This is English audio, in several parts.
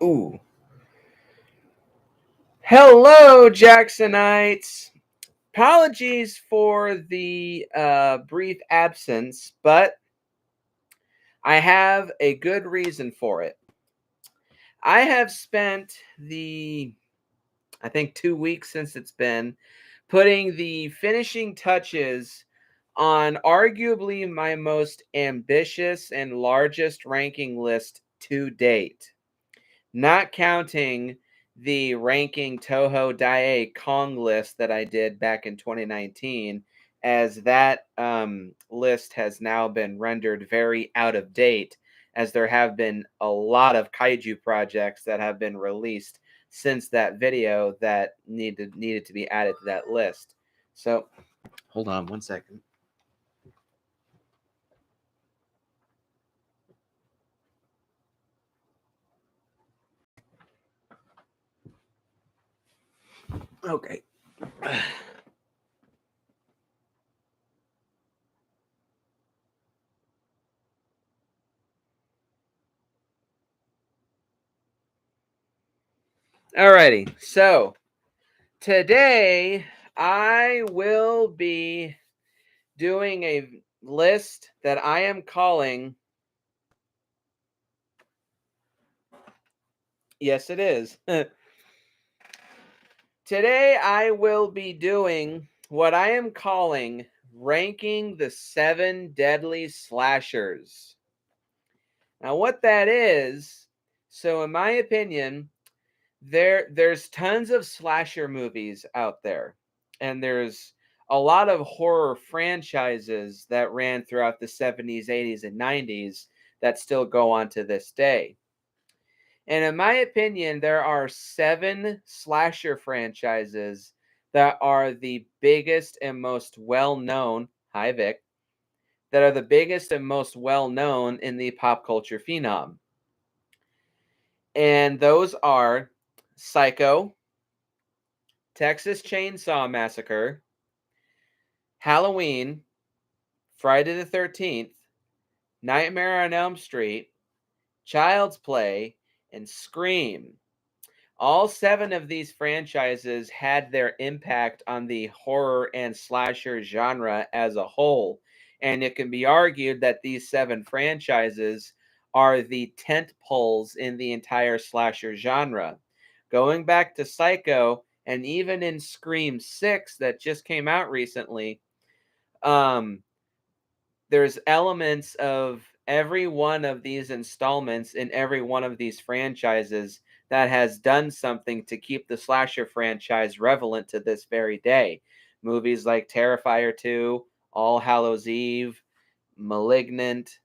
Ooh. Hello, Jacksonites. Apologies for the brief absence, but I have a good reason for it. I have spent I think 2 weeks since it's been, putting the finishing touches on arguably my most ambitious and largest ranking list to date. Not counting the ranking TohoDaeiKong list that I did back in 2019, as that list has now been rendered very out of date, as there have been a lot of kaiju projects that have been released since that video that needed to be added to that list. So, hold on one second. Okay. Alrighty, so today I will be doing a list that I am calling. Yes, it is. Today I will be doing what I am calling ranking the 7 deadly slashers. Now, what that is, so in my opinion, there's tons of slasher movies out there, and there's a lot of horror franchises that ran throughout the 70s, 80s, and 90s that still go on to this day. And in my opinion, there are 7 slasher franchises that are the biggest and most well-known, hi Vic, that are the biggest and most well-known in the pop culture phenom. And those are Psycho, Texas Chainsaw Massacre, Halloween, Friday the 13th, Nightmare on Elm Street, Child's Play, and Scream. All 7 of these franchises had their impact on the horror and slasher genre as a whole, and it can be argued that these 7 franchises are the tent poles in the entire slasher genre. Going back to Psycho, and even in Scream 6 that just came out recently, there's elements of every one of these installments in every one of these franchises that has done something to keep the slasher franchise relevant to this very day. Movies like Terrifier 2, All Hallows Eve, Malignant,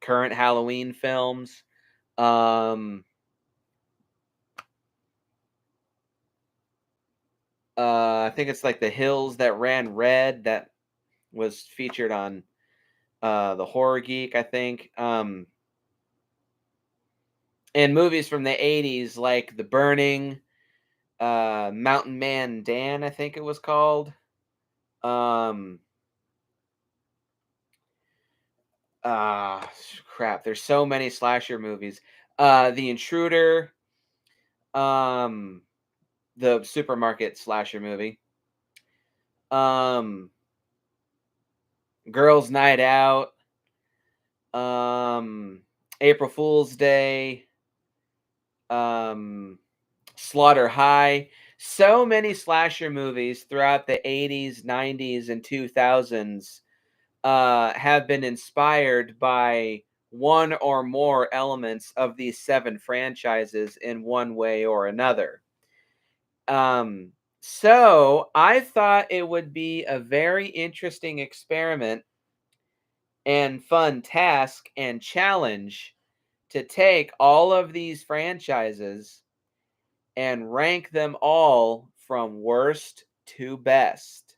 current Halloween films. I think it's like The Hills That Ran Red that was featured on the Horror Geek, I think. And movies from the 80s like The Burning, Mountain Man Dan, I think it was called. Um, Crap, there's so many slasher movies. The Intruder, um, the supermarket slasher movie. Um, Girls Night Out, April Fool's Day, Slaughter High. So many slasher movies throughout the 80s, 90s, and 2000s have been inspired by one or more elements of these 7 franchises in one way or another. So I thought it would be a very interesting experiment and fun task and challenge to take all of these franchises and rank them all from worst to best.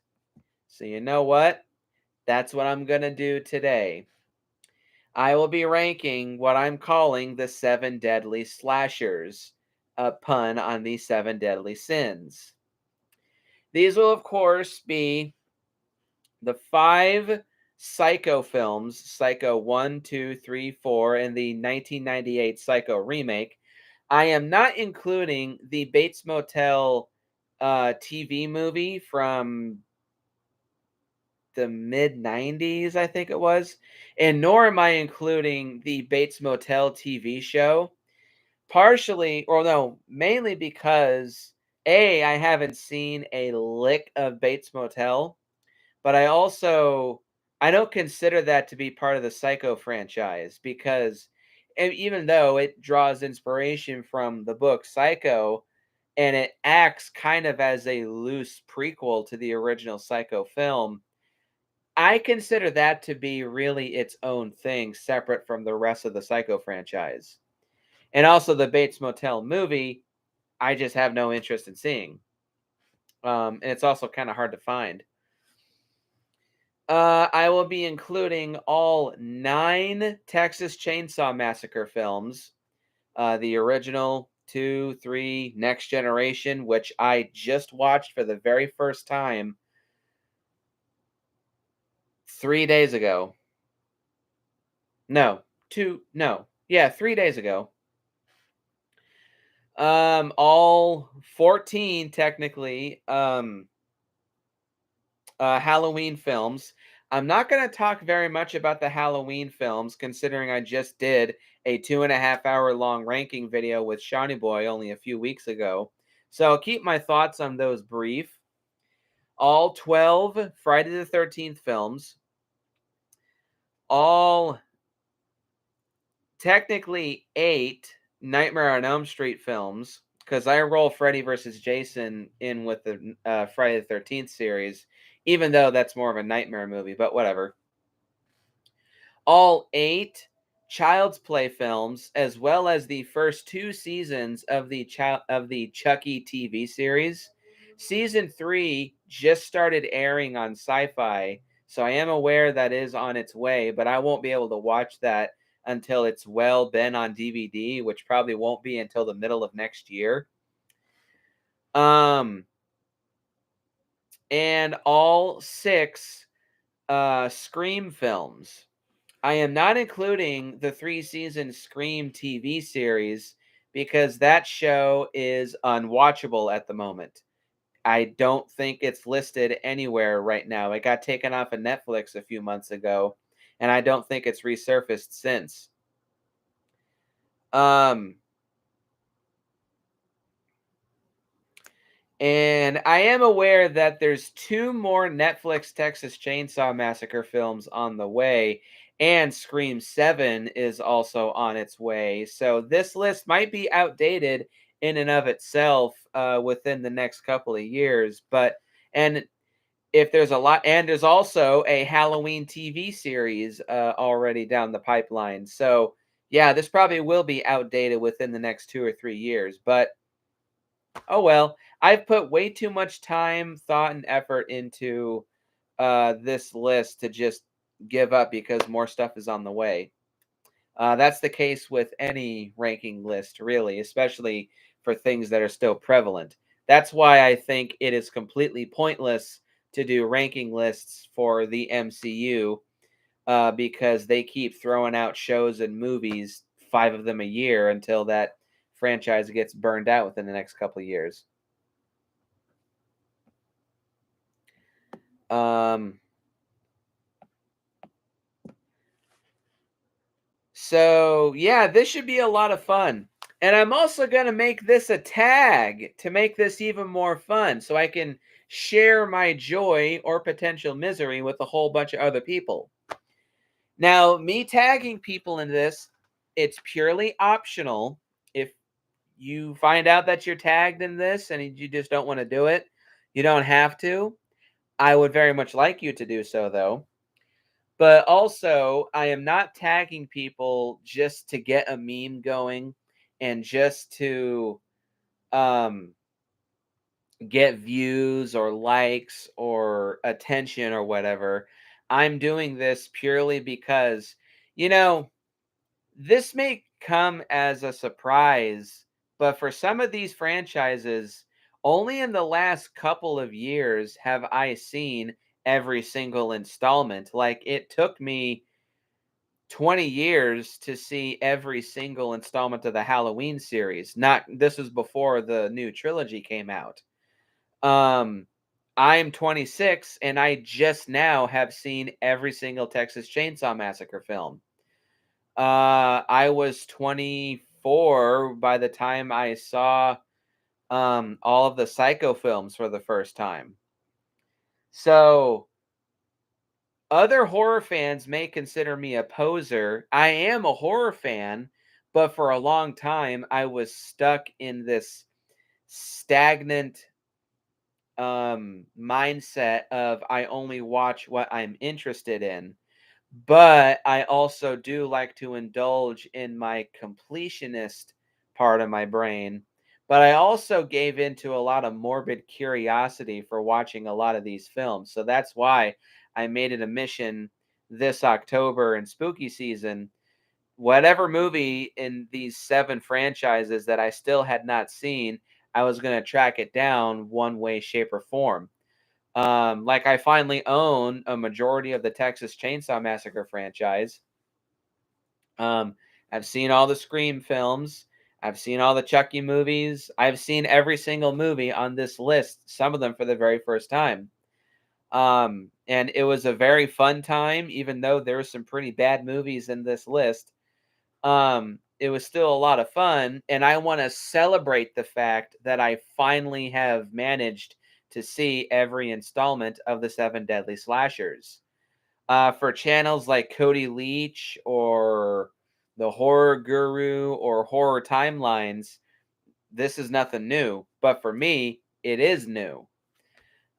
So you know what? That's what I'm going to do today. I will be ranking what I'm calling the 7 deadly slashers, a pun on the 7 deadly sins. These will, of course, be the 5 Psycho films, Psycho 1, 2, 3, 4, and the 1998 Psycho remake. I am not including the Bates Motel TV movie from the mid 90s, I think it was. And nor am I including the Bates Motel TV show. Partially, or no, mainly because A, I haven't seen a lick of Bates Motel, but I don't consider that to be part of the Psycho franchise because even though it draws inspiration from the book Psycho and it acts kind of as a loose prequel to the original Psycho film, I consider that to be really its own thing, separate from the rest of the Psycho franchise. And also the Bates Motel movie, I just have no interest in seeing. And it's also kind of hard to find. I will be including all 9 Texas Chainsaw Massacre films. The original, 2, 3, Next Generation, which I just watched for the very first time 3 days ago. No, 2, no. Yeah, 3 days ago. All 14 technically Halloween films. I'm not going to talk very much about the Halloween films, considering I just did a 2.5 hour long ranking video with Shawnee Boy only a few weeks ago. So I'll keep my thoughts on those brief. All 12 Friday the 13th films. All technically 8 Nightmare on Elm Street films, because I roll Freddy versus Jason in with the Friday the 13th series, even though that's more of a nightmare movie, but whatever. All 8 Child's Play films, as well as the first 2 seasons of the Chucky TV series. Season 3 just started airing on Sci-Fi, so I am aware that is on its way, but I won't be able to watch that until it's been on DVD, which probably won't be until the middle of next year. And all 6 Scream films. I am not including the 3-season Scream TV series because that show is unwatchable at the moment. I don't think it's listed anywhere right now. It got taken off of Netflix a few months ago, and I don't think it's resurfaced since. And I am aware that there's 2 more Netflix Texas Chainsaw Massacre films on the way, and Scream 7 is also on its way. So this list might be outdated in and of itself within the next couple of years. And if there's a lot, and there's also a Halloween TV series already down the pipeline. So yeah, this probably will be outdated within the next 2 or 3 years. But oh well, I've put way too much time, thought, and effort into this list to just give up because more stuff is on the way. That's the case with any ranking list, really, especially for things that are still prevalent. That's why I think it is completely pointless to do ranking lists for the MCU because they keep throwing out shows and movies, 5 of them a year, until that franchise gets burned out within the next couple of years. So yeah, this should be a lot of fun. And I'm also going to make this a tag to make this even more fun so I can share my joy or potential misery with a whole bunch of other people. Now, me tagging people in this, it's purely optional. If you find out that you're tagged in this and you just don't want to do it, you don't have to. I would very much like you to do so, though. But also, I am not tagging people just to get a meme going and just to um, get views or likes or attention or whatever. I'm doing this purely because, you know, this may come as a surprise, but for some of these franchises, only in the last couple of years have I seen every single installment. Like, it took me 20 years to see every single installment of the Halloween series. This was before the new trilogy came out. I'm 26 and I just now have seen every single Texas Chainsaw Massacre film. I was 24 by the time I saw all of the Psycho films for the first time. So other horror fans may consider me a poser. I am a horror fan, but for a long time I was stuck in this stagnant mindset of I only watch what I'm interested in. But I also do like to indulge in my completionist part of my brain. But I also gave into a lot of morbid curiosity for watching a lot of these films. So that's why I made it a mission this October and spooky season. Whatever movie in these 7 franchises that I still had not seen, I was going to track it down one way, shape, or form. Like I finally own a majority of the Texas Chainsaw Massacre franchise. I've seen all the Scream films. I've seen all the Chucky movies. I've seen every single movie on this list, some of them for the very first time. And it was a very fun time, even though there were some pretty bad movies in this list. It was still a lot of fun, and I want to celebrate the fact that I finally have managed to see every installment of the 7 Deadly Slashers. For channels like Cody Leach or the Horror Guru or Horror Timelines, this is nothing new. But for me, it is new.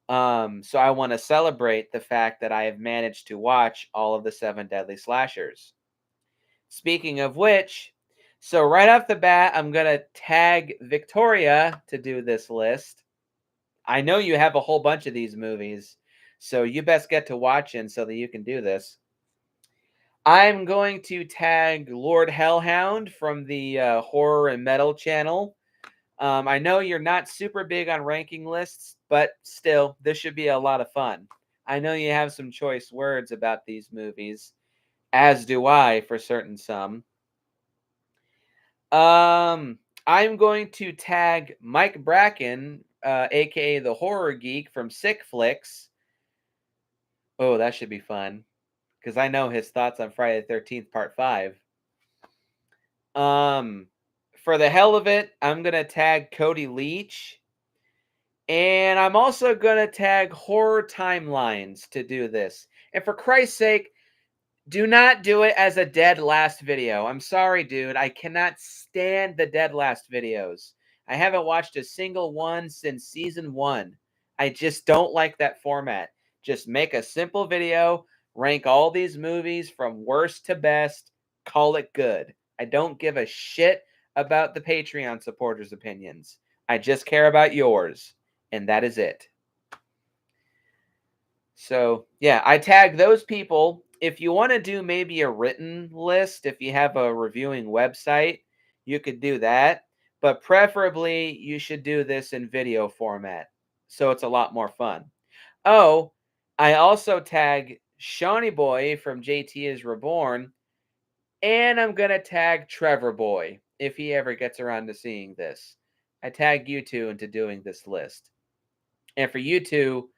So I want to celebrate the fact that I have managed to watch all of the 7 Deadly Slashers. Speaking of which, so right off the bat, I'm going to tag Victoria to do this list. I know you have a whole bunch of these movies, so you best get to watching so that you can do this. I'm going to tag Lord Hellhound from the Horror and Metal channel. I know you're not super big on ranking lists, but still, this should be a lot of fun. I know you have some choice words about these movies, as do I for certain some. I'm going to tag Mike Bracken, aka the Horror Geek from Sick Flicks. Oh, that should be fun, because I know his thoughts on Friday the 13th Part 5. For the hell of it, I'm gonna tag Cody Leach, and I'm also gonna tag Horror Timelines to do this. And for Christ's sake, do not do it as a dead last video. I'm sorry, dude. I cannot stand the dead last videos. I haven't watched a single one since season 1. I just don't like that format. Just make a simple video, rank all these movies from worst to best, call it good. I don't give a shit about the Patreon supporters' opinions. I just care about yours, and that is it. So, yeah, I tag those people. If you want to do maybe a written list, if you have a reviewing website, you could do that. But preferably, you should do this in video format, so it's a lot more fun. Oh, I also tag Shawnee Boy from JT is Reborn, and I'm going to tag Trevor Boy if he ever gets around to seeing this. I tag you two into doing this list. And for you two,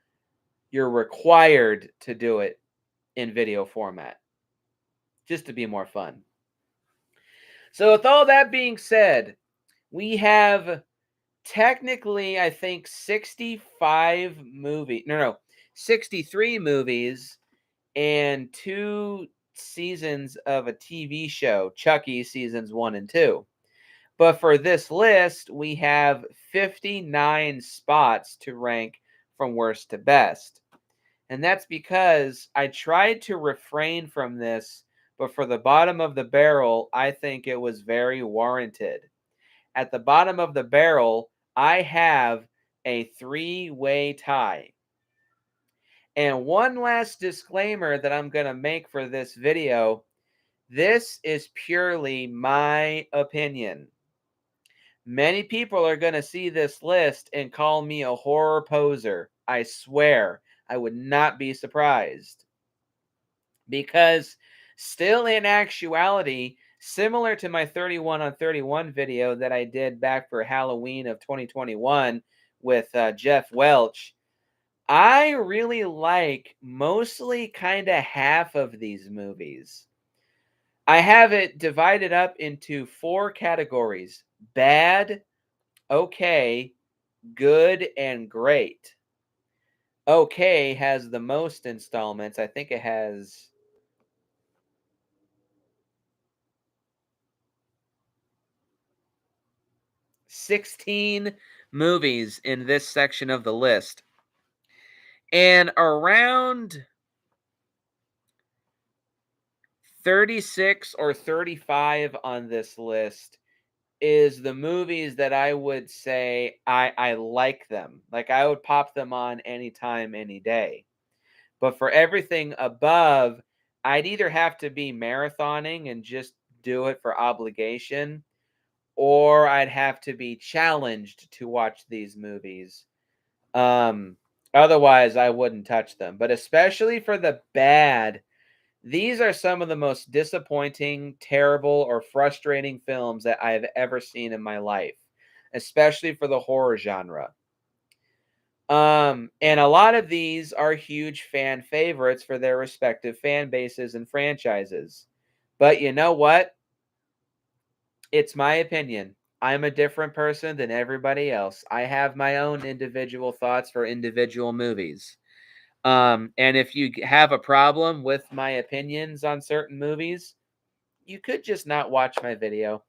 you're required to do it in video format, just to be more fun. So with all that being said, we have technically, I think, 63 movies and 2 seasons of a TV show, Chucky seasons 1 and 2. But for this list, we have 59 spots to rank from worst to best. And that's because I tried to refrain from this, but for the bottom of the barrel, I think it was very warranted. At the bottom of the barrel, I have a 3-way tie. And one last disclaimer that I'm going to make for this video. This is purely my opinion. Many people are going to see this list and call me a horror poser. I swear, I would not be surprised. Because Still, in actuality, similar to my 31 on 31 video that I did back for Halloween of 2021 with Jeff Welch, I really like mostly kind of half of these movies. I have it divided up into 4 categories: bad, okay, good, and great. Okay has the most installments. I think it has 16 movies in this section of the list. And around 36 or 35 on this list is the movies that I would say I like them. Like, I would pop them on anytime, any day. But for everything above, I'd either have to be marathoning and just do it for obligation, or I'd have to be challenged to watch these movies. Um, Otherwise, I wouldn't touch them. But especially for the bad, these are some of the most disappointing, terrible, or frustrating films that I've ever seen in my life, especially for the horror genre. And a lot of these are huge fan favorites for their respective fan bases and franchises. But you know what? It's my opinion. I'm a different person than everybody else. I have my own individual thoughts for individual movies. And if you have a problem with my opinions on certain movies, you could just not watch my video.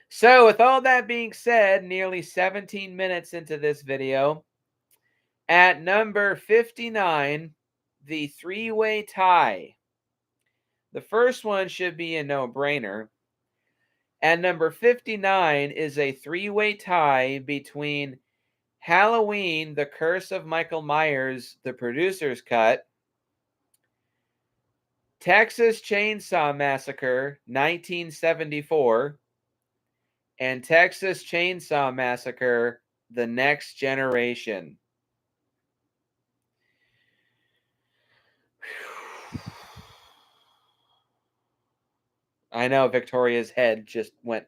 So, with all that being said, nearly 17 minutes into this video, at number 59, the three-way tie. The first one should be a no-brainer. At number 59 is a three-way tie between Halloween, The Curse of Michael Myers, the producer's cut, Texas Chainsaw Massacre, 1974, and Texas Chainsaw Massacre, The Next Generation. I know Victoria's head just went.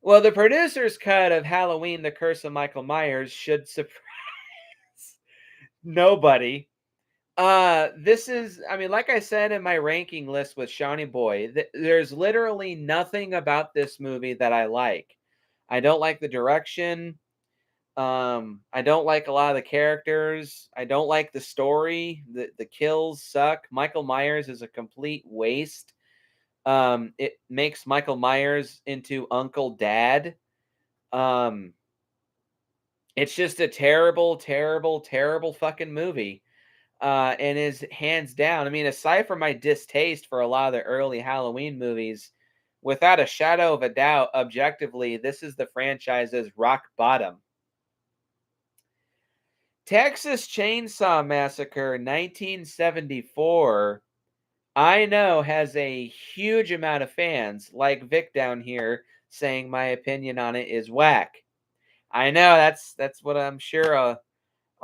Well, the producer's cut of Halloween, The Curse of Michael Myers should surprise nobody. This is, I mean, like I said in my ranking list with Shawnee Boy, there's literally nothing about this movie that I like. I don't like the direction. I don't like a lot of the characters. I don't like the story. The kills suck. Michael Myers is a complete waste. It makes Michael Myers into Uncle Dad. It's just a terrible, terrible, terrible fucking movie. And is hands down, I mean, aside from my distaste for a lot of the early Halloween movies, without a shadow of a doubt, objectively, this is the franchise's rock bottom. Texas Chainsaw Massacre 1974, I know, has a huge amount of fans, like Vic down here saying my opinion on it is whack. I know that's what I'm sure a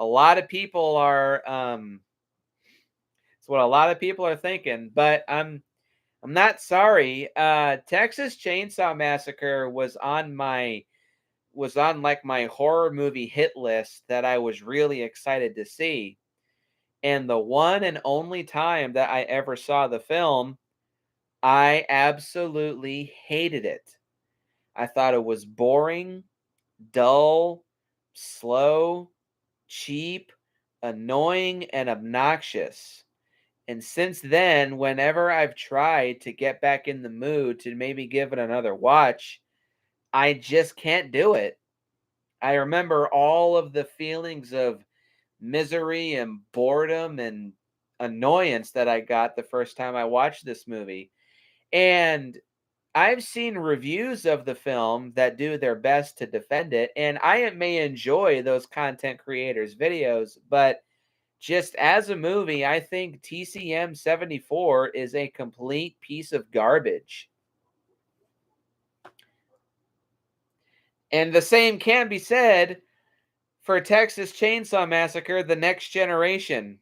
lot of people are it's what a lot of people are thinking, but I'm not sorry. Texas Chainsaw Massacre was on like my horror movie hit list that I was really excited to see. And the one and only time that I ever saw the film, I absolutely hated it. I thought it was boring, dull, slow, cheap, annoying, and obnoxious. And since then, whenever I've tried to get back in the mood to maybe give it another watch, I just can't do it. I remember all of the feelings of misery and boredom and annoyance that I got the first time I watched this movie. And I've seen reviews of the film that do their best to defend it, and I may enjoy those content creators' videos, but just as a movie, I think TCM 74 is a complete piece of garbage. And the same can be said for Texas Chainsaw Massacre: The Next Generation.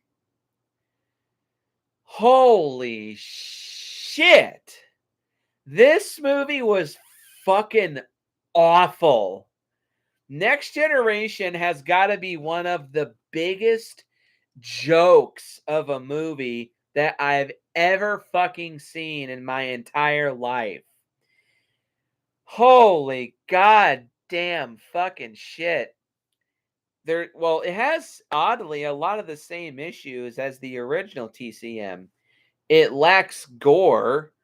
Holy shit. This movie was fucking awful. Next Generation has got to be one of the biggest jokes of a movie that I've ever fucking seen in my entire life. Holy goddamn fucking shit. It has oddly a lot of the same issues as the original TCM. It lacks gore.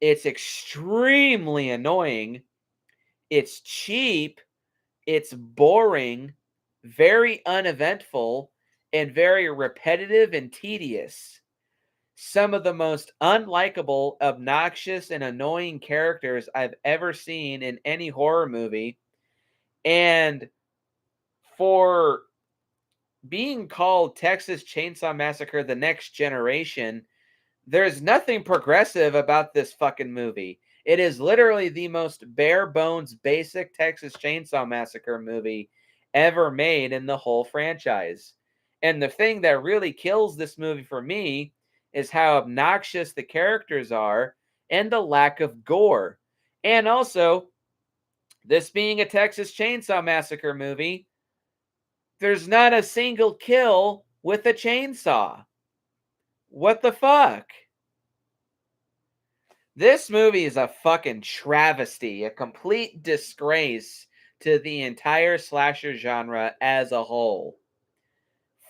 It's extremely annoying. It's cheap. It's boring, very uneventful, and very repetitive and tedious. Some of the most unlikable, obnoxious, and annoying characters I've ever seen in any horror movie. And for being called Texas Chainsaw Massacre: The Next Generation, there's nothing progressive about this fucking movie. It is literally the most bare bones, basic Texas Chainsaw Massacre movie ever made in the whole franchise. And the thing that really kills this movie for me is how obnoxious the characters are and the lack of gore. And also, this being a Texas Chainsaw Massacre movie, there's not a single kill with a chainsaw. What the fuck? This movie is a fucking travesty, a complete disgrace to the entire slasher genre as a whole.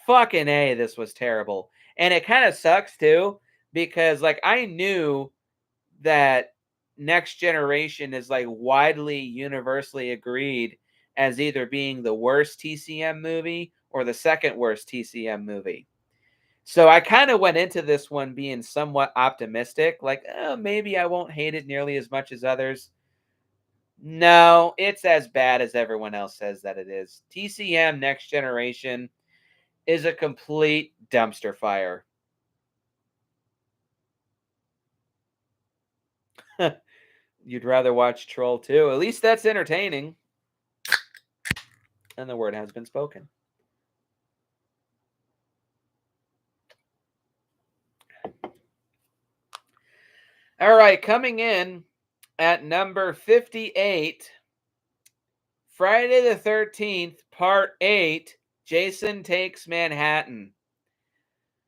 Fucking A, this was terrible. And it kind of sucks too, because like I knew that Next Generation is like widely universally agreed as either being the worst TCM movie or the second worst TCM movie. So I kind of went into this one being somewhat optimistic, like, oh, maybe I won't hate it nearly as much as others. No, it's as bad as everyone else says that it is. TCM Next Generation is a complete dumpster fire. You'd rather watch Troll 2. At least that's entertaining. And the word has been spoken. All right, coming in at number 58, Friday the 13th, Part 8, Jason Takes Manhattan.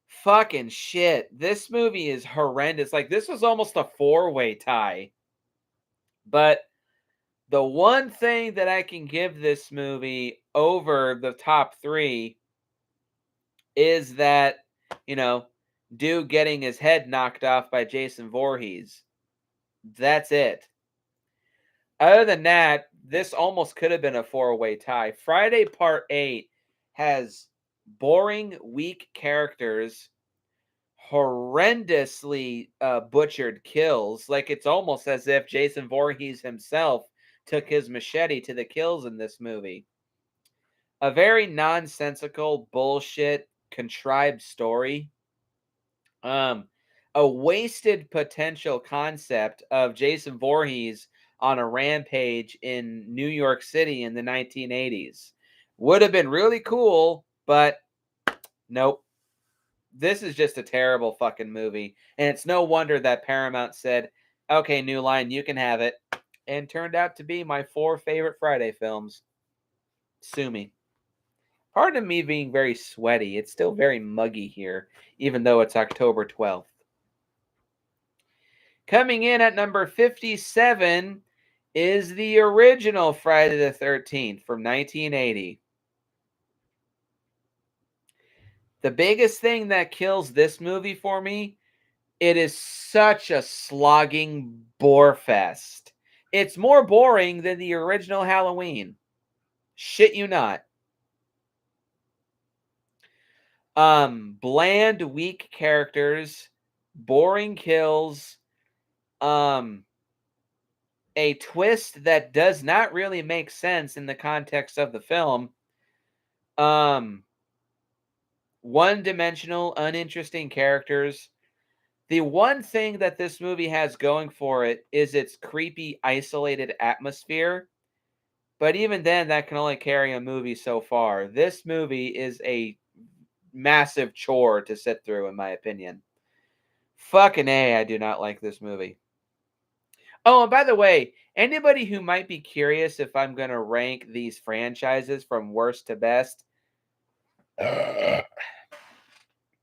Fucking shit. This movie is horrendous. Like, this was almost a four-way tie. But the one thing that I can give this movie over the top three is that, dude getting his head knocked off by Jason Voorhees. That's it. Other than that, this almost could have been a four-way tie. Friday Part 8 has boring, weak characters, horrendously butchered kills. Like, it's almost as if Jason Voorhees himself took his machete to the kills in this movie. A very nonsensical, bullshit, contrived story. A wasted potential concept of Jason Voorhees on a rampage in New York City in the 1980s. Would have been really cool, but nope. This is just a terrible fucking movie. And it's no wonder that Paramount said, okay, New Line, you can have it. And turned out to be my 4 favorite Friday films. Sue me. Pardon me being very sweaty. It's still very muggy here, even though it's October 12th. Coming in at number 57 is the original Friday the 13th from 1980. The biggest thing that kills this movie for me, it is such a slogging bore fest. It's more boring than the original Halloween. Shit you not. Bland, weak characters, boring kills, a twist that does not really make sense in the context of the film. One-dimensional, uninteresting characters. The one thing that this movie has going for it is its creepy, isolated atmosphere. But even then, that can only carry a movie so far. This movie is a massive chore to sit through, in my opinion. Fucking A, I do not like this movie. Oh, and by the way, anybody who might be curious if I'm going to rank these franchises from worst to best,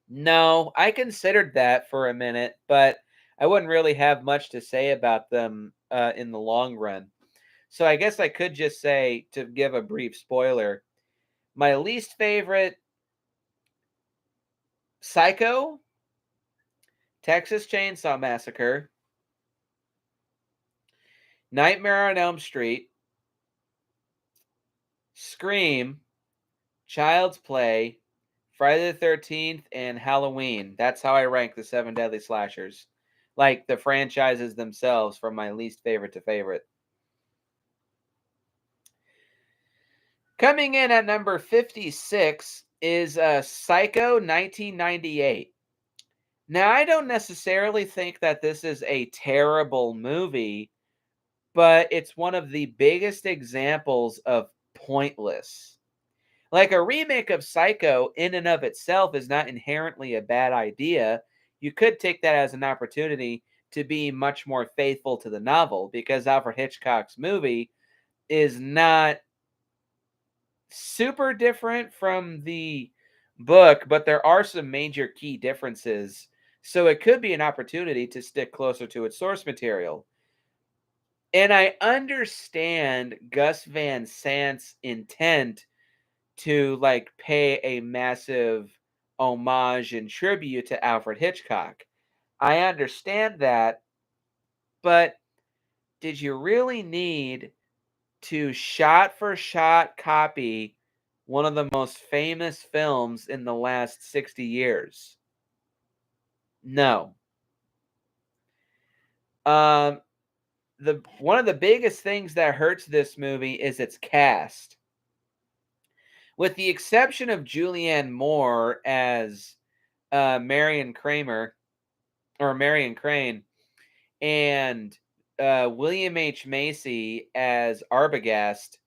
no, I considered that for a minute, but I wouldn't really have much to say about them in the long run. So I guess I could just say, to give a brief spoiler, my least favorite: Psycho, Texas Chainsaw Massacre, Nightmare on Elm Street, Scream, Child's Play, Friday the 13th, and Halloween. That's how I rank the 7 deadly slashers. Like the franchises themselves, from my least favorite to favorite. Coming in at number 56 is Psycho 1998. Now, I don't necessarily think that this is a terrible movie, but it's one of the biggest examples of pointless. Like, a remake of Psycho in and of itself is not inherently a bad idea. You could take that as an opportunity to be much more faithful to the novel, because Alfred Hitchcock's movie is not super different from the book, but there are some major key differences. So it could be an opportunity to stick closer to its source material. And I understand Gus Van Sant's intent to like pay a massive homage and tribute to Alfred Hitchcock. I understand that, but did you really need to shot for shot copy one of the most famous films in the last 60 years? No. Um the one of the biggest things that hurts this movie is its cast. With the exception of Julianne Moore as Marion Kramer, or Marion Crane, and William H. Macy as Arbogast,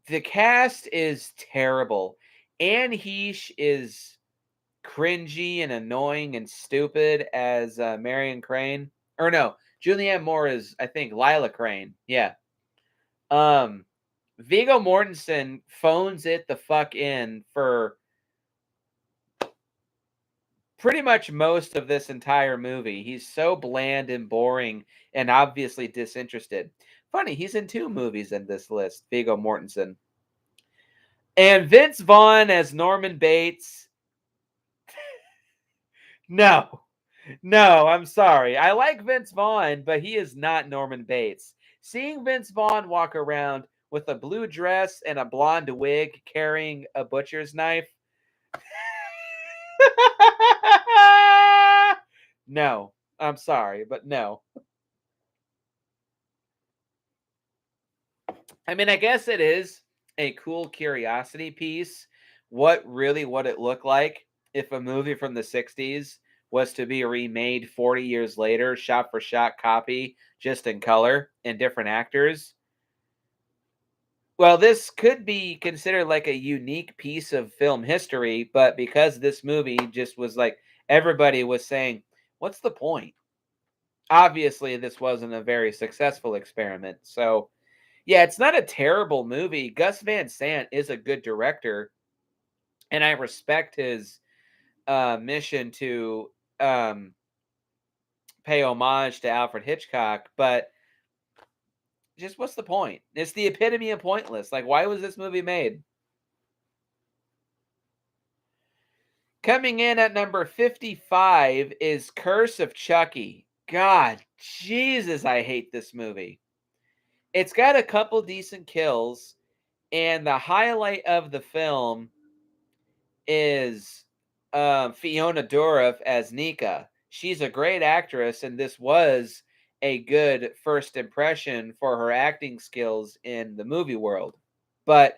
the cast is terrible. Anne Heche is cringy and annoying and stupid as Marion Crane. Or no, Julianne Moore is, I think, Lila Crane. Yeah. Um, Viggo Mortensen phones it the fuck in for pretty much most of this entire movie. He's so bland and boring and obviously disinterested. Funny, he's in 2 movies in this list, Viggo Mortensen. And Vince Vaughn as Norman Bates. No. No, I'm sorry. I like Vince Vaughn, but he is not Norman Bates. Seeing Vince Vaughn walk around with a blue dress and a blonde wig carrying a butcher's knife. No, I'm sorry, but no. I mean, I guess it is a cool curiosity piece. What it looked like if a movie from the 60s was to be remade 40 years later, shot for shot copy, just in color and different actors. Well, this could be considered like a unique piece of film history, but because this movie just was like, everybody was saying, what's the point? Obviously, this wasn't a very successful experiment. So, yeah, it's not a terrible movie. Gus Van Sant is a good director, and I respect his mission to pay homage to Alfred Hitchcock, but just what's the point? It's the epitome of pointless. Like, why was this movie made? Coming in at number 55 is Curse of Chucky. God, Jesus, I hate this movie. It's got a couple decent kills, and the highlight of the film is Fiona Dourif as Nika. She's a great actress, and this was a good first impression for her acting skills in the movie world. But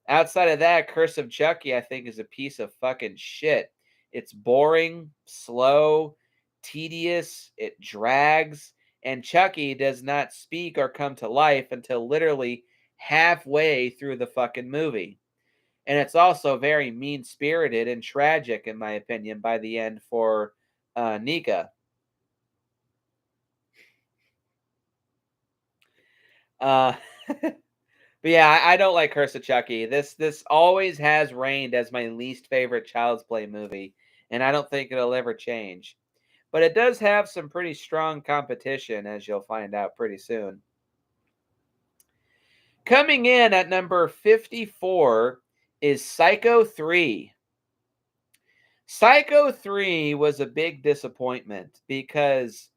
outside of that, Curse of Chucky, I think, is a piece of fucking shit. It's boring, slow, tedious, it drags, and Chucky does not speak or come to life until literally halfway through the fucking movie. And it's also very mean-spirited and tragic, in my opinion, by the end for Nika. Uh, but yeah, I don't like Curse of Chucky. This always has reigned as my least favorite Child's Play movie, and I don't think it'll ever change. But it does have some pretty strong competition, as you'll find out pretty soon. Coming in at number 54 is Psycho 3. Psycho 3 was a big disappointment because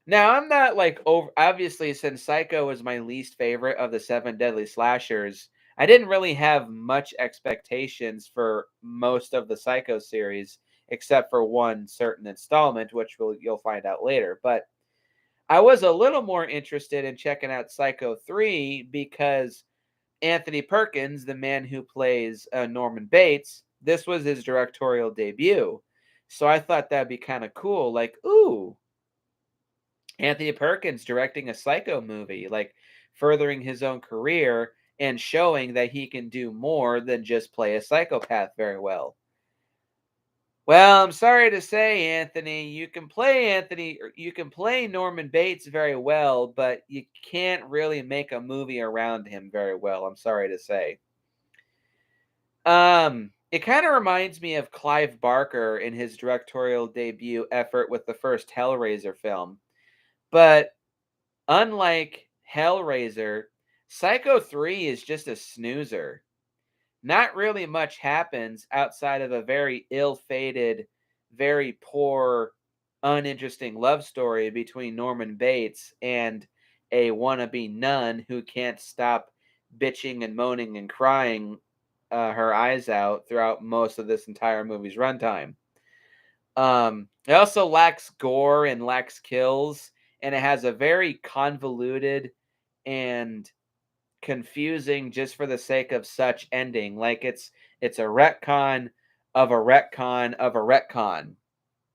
now I'm not like over obviously since Psycho was my least favorite of the 7 deadly slashers, I didn't really have much expectations for most of the Psycho series except for one certain installment which you'll find out later. But I was a little more interested in checking out Psycho 3 because Anthony Perkins, the man who plays Norman Bates, this was his directorial debut. So I thought that'd be kind of cool. Like, ooh, Anthony Perkins directing a Psycho movie, like furthering his own career and showing that he can do more than just play a psychopath very well. Well, I'm sorry to say, Anthony, you can play Norman Bates very well, but you can't really make a movie around him very well. I'm sorry to say. It kind of reminds me of Clive Barker in his directorial debut effort with the first Hellraiser film. But unlike Hellraiser, Psycho 3 is just a snoozer. Not really much happens outside of a very ill-fated, very poor, uninteresting love story between Norman Bates and a wannabe nun who can't stop bitching and moaning and crying her eyes out throughout most of this entire movie's runtime. It also lacks gore and lacks kills, and it has a very convoluted and confusing just for the sake of such ending. Like it's a retcon of a retcon of a retcon.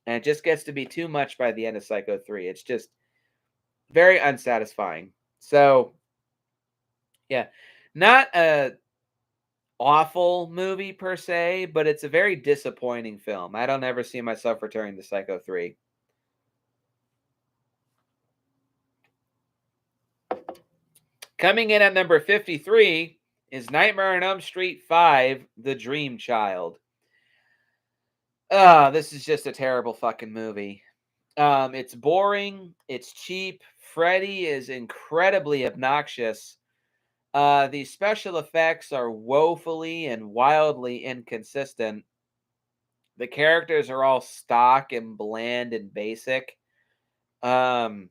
And it just gets to be too much by the end of Psycho 3. It's just very unsatisfying. So yeah. Not a awful movie per se, but it's a very disappointing film. I don't ever see myself returning to Psycho 3. Coming in at number 53 is Nightmare on Elm Street 5, The Dream Child. This is just a terrible fucking movie. It's boring, it's cheap. Freddy is incredibly obnoxious. The special effects are woefully and wildly inconsistent. The characters are all stock and bland and basic. Um,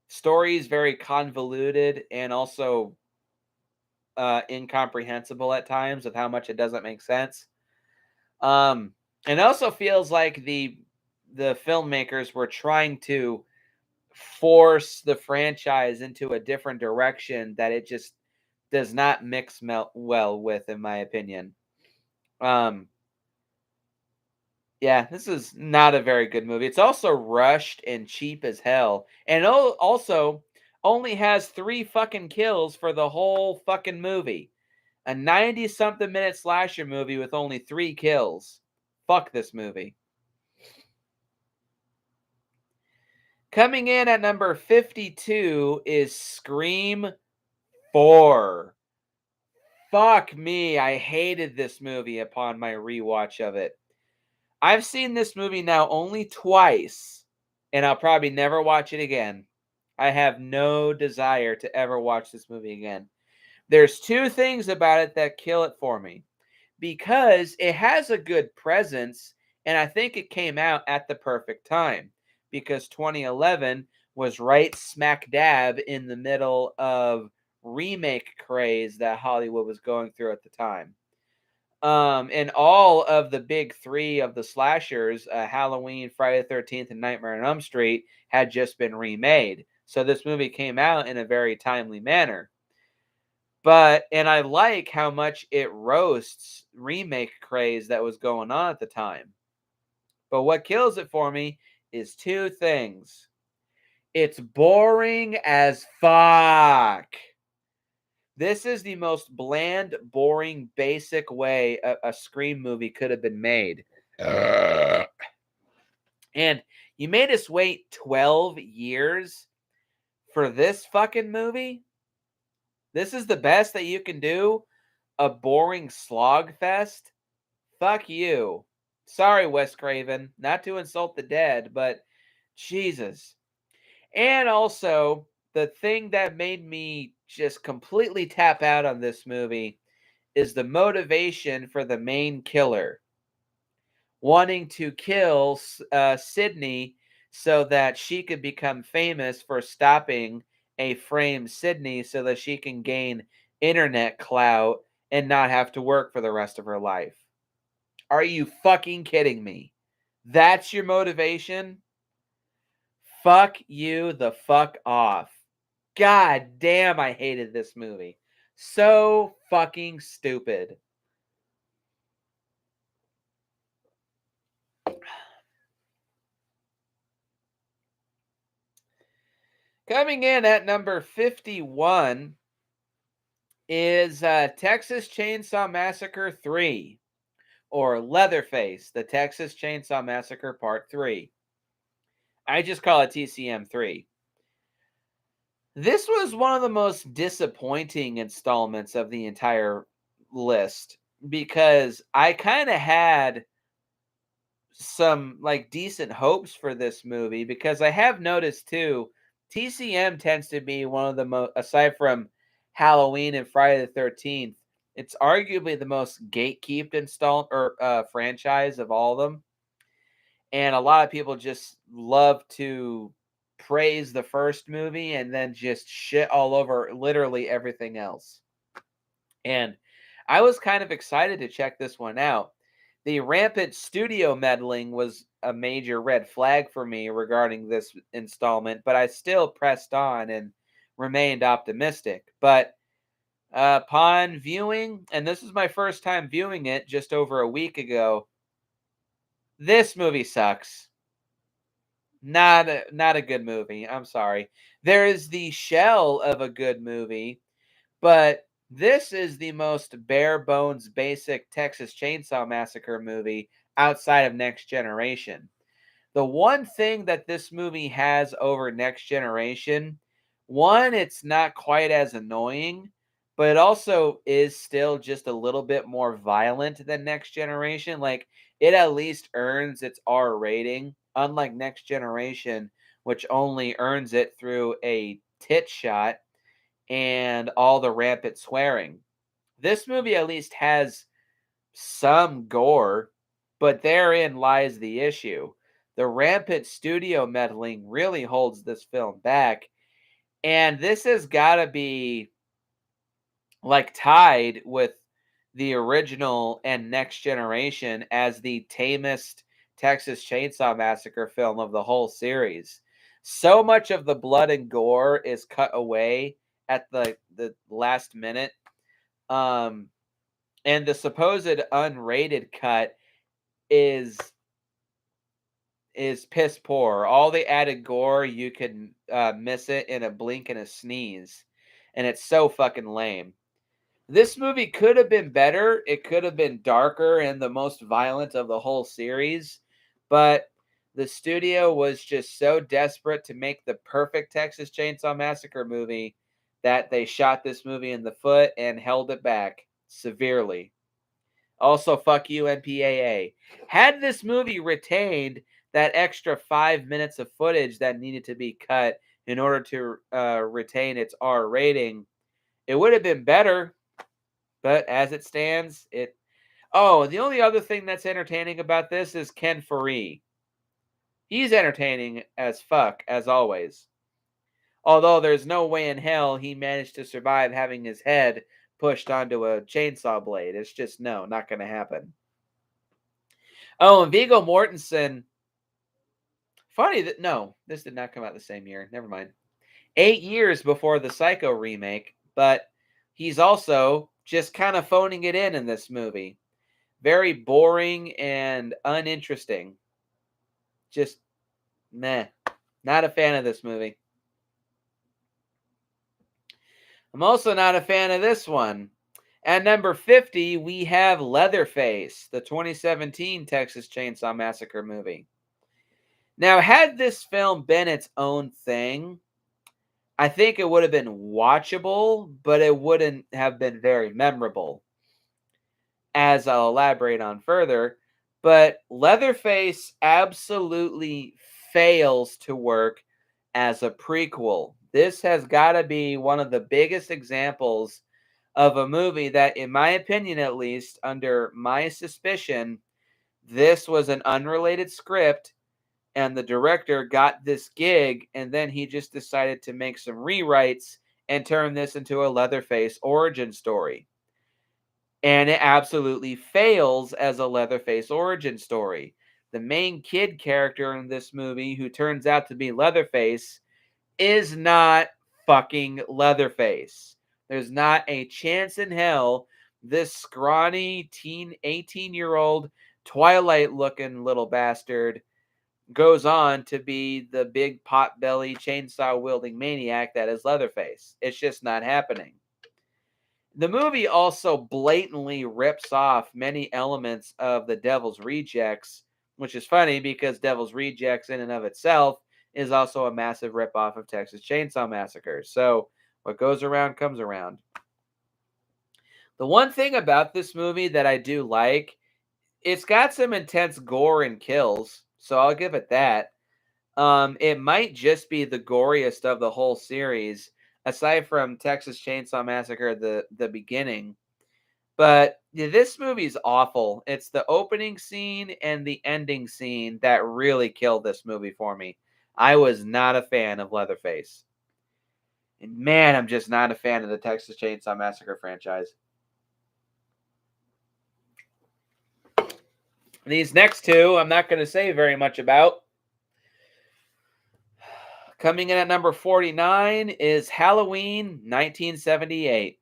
Story is very convoluted and also incomprehensible at times with how much it doesn't make sense. It also feels like the filmmakers were trying to force the franchise into a different direction that it just does not mix well with, in my opinion. Um, yeah, this is not a very good movie. It's also rushed and cheap as hell, and also only has 3 fucking kills for the whole fucking movie. A 90-something minute slasher movie with only 3 kills. Fuck this movie. Coming in at number 52 is Scream 4. Fuck me, I hated this movie upon my rewatch of it. I've seen this movie now only twice, and I'll probably never watch it again. I have no desire to ever watch this movie again. There's 2 things about it that kill it for me. Because it has a good presence, and I think it came out at the perfect time. Because 2011 was right smack dab in the middle of remake craze that Hollywood was going through at the time. And all of the big 3 of the slashers, Halloween, Friday the 13th, and Nightmare on Elm Street, had just been remade. So this movie came out in a very timely manner. And I like how much it roasts remake craze that was going on at the time. But what kills it for me is 2 things. It's boring as fuck. This is the most bland, boring, basic way a Scream movie could have been made. And you made us wait 12 years for this fucking movie? This is the best that you can do? A boring slog fest? Fuck you. Sorry, Wes Craven. Not to insult the dead, but Jesus. And also, the thing that made me just completely tap out on this movie is the motivation for the main killer wanting to kill Sydney so that she could become famous for stopping a framed Sydney so that she can gain internet clout and not have to work for the rest of her life. Are you fucking kidding me? That's your motivation? Fuck you the fuck off. God damn, I hated this movie. So fucking stupid. Coming in at number 51 is Texas Chainsaw Massacre 3, or Leatherface, the Texas Chainsaw Massacre Part 3. I just call it TCM 3. This was one of the most disappointing installments of the entire list because I kind of had some like decent hopes for this movie because I have noticed too TCM tends to be one of the most, aside from Halloween and Friday the 13th, it's arguably the most gatekept franchise of all of them. And a lot of people just love to praise the first movie and then just shit all over literally everything else. And I was kind of excited to check this one out. The rampant studio meddling was a major red flag for me regarding this installment, but I still pressed on and remained optimistic. But upon viewing, and this is my first time viewing it just over a week ago, this movie sucks. Not a good movie. I'm sorry. There is the shell of a good movie, but this is the most bare bones basic Texas Chainsaw Massacre movie outside of Next Generation. The one thing that this movie has over Next Generation, one, it's not quite as annoying, but it also is still just a little bit more violent than Next Generation. Like, it at least earns its R rating, unlike Next Generation, which only earns it through a tit shot and all the rampant swearing. This movie at least has some gore, but therein lies the issue. The rampant studio meddling really holds this film back, and this has got to be like tied with the original and Next Generation as the tamest Texas Chainsaw Massacre film of the whole series. So much of the blood and gore is cut away at the last minute. And the supposed unrated cut is piss poor. All the added gore, you can miss it in a blink and a sneeze, and it's so fucking lame. This movie could have been better. It could have been darker and the most violent of the whole series, but the studio was just so desperate to make the perfect Texas Chainsaw Massacre movie that they shot this movie in the foot and held it back severely. Also, fuck you, MPAA. Had this movie retained that extra 5 minutes of footage that needed to be cut in order to retain its R rating, it would have been better. But as it stands, it. Oh, the only other thing that's entertaining about this is Ken Faree. He's entertaining as fuck, as always. Although there's no way in hell he managed to survive having his head pushed onto a chainsaw blade. It's just not going to happen. Oh, and Viggo Mortensen. Funny that this did not come out the same year. Never mind. 8 years before the Psycho remake, but he's also just kind of phoning it in this movie. Very boring and uninteresting. Just meh. Not a fan of this movie. I'm also not a fan of this one. At number 50, we have Leatherface, the 2017 Texas Chainsaw Massacre movie. Now, had this film been its own thing, I think it would have been watchable, but it wouldn't have been very memorable, as I'll elaborate on further. But Leatherface absolutely fails to work as a prequel. This has got to be one of the biggest examples of a movie that, in my opinion at least, under my suspicion, this was an unrelated script and the director got this gig and then he just decided to make some rewrites and turn this into a Leatherface origin story. And it absolutely fails as a Leatherface origin story. The main kid character in this movie, who turns out to be Leatherface, is not fucking Leatherface. There's not a chance in hell this scrawny 18-year-old Twilight looking little bastard goes on to be the big pot-belly chainsaw wielding maniac that is Leatherface. It's just not happening. The movie also blatantly rips off many elements of The Devil's Rejects, which is funny because Devil's Rejects in and of itself is also a massive ripoff of Texas Chainsaw Massacre. So what goes around comes around. The one thing about this movie that I do like, it's got some intense gore and kills, so I'll give it that. It might just be the goriest of the whole series, aside from Texas Chainsaw Massacre, the beginning. But yeah, this movie's awful. It's the opening scene and the ending scene that really killed this movie for me. I was not a fan of Leatherface. And man, I'm just not a fan of the Texas Chainsaw Massacre franchise. These next two, I'm not going to say very much about. Coming in at number 49 is Halloween 1978.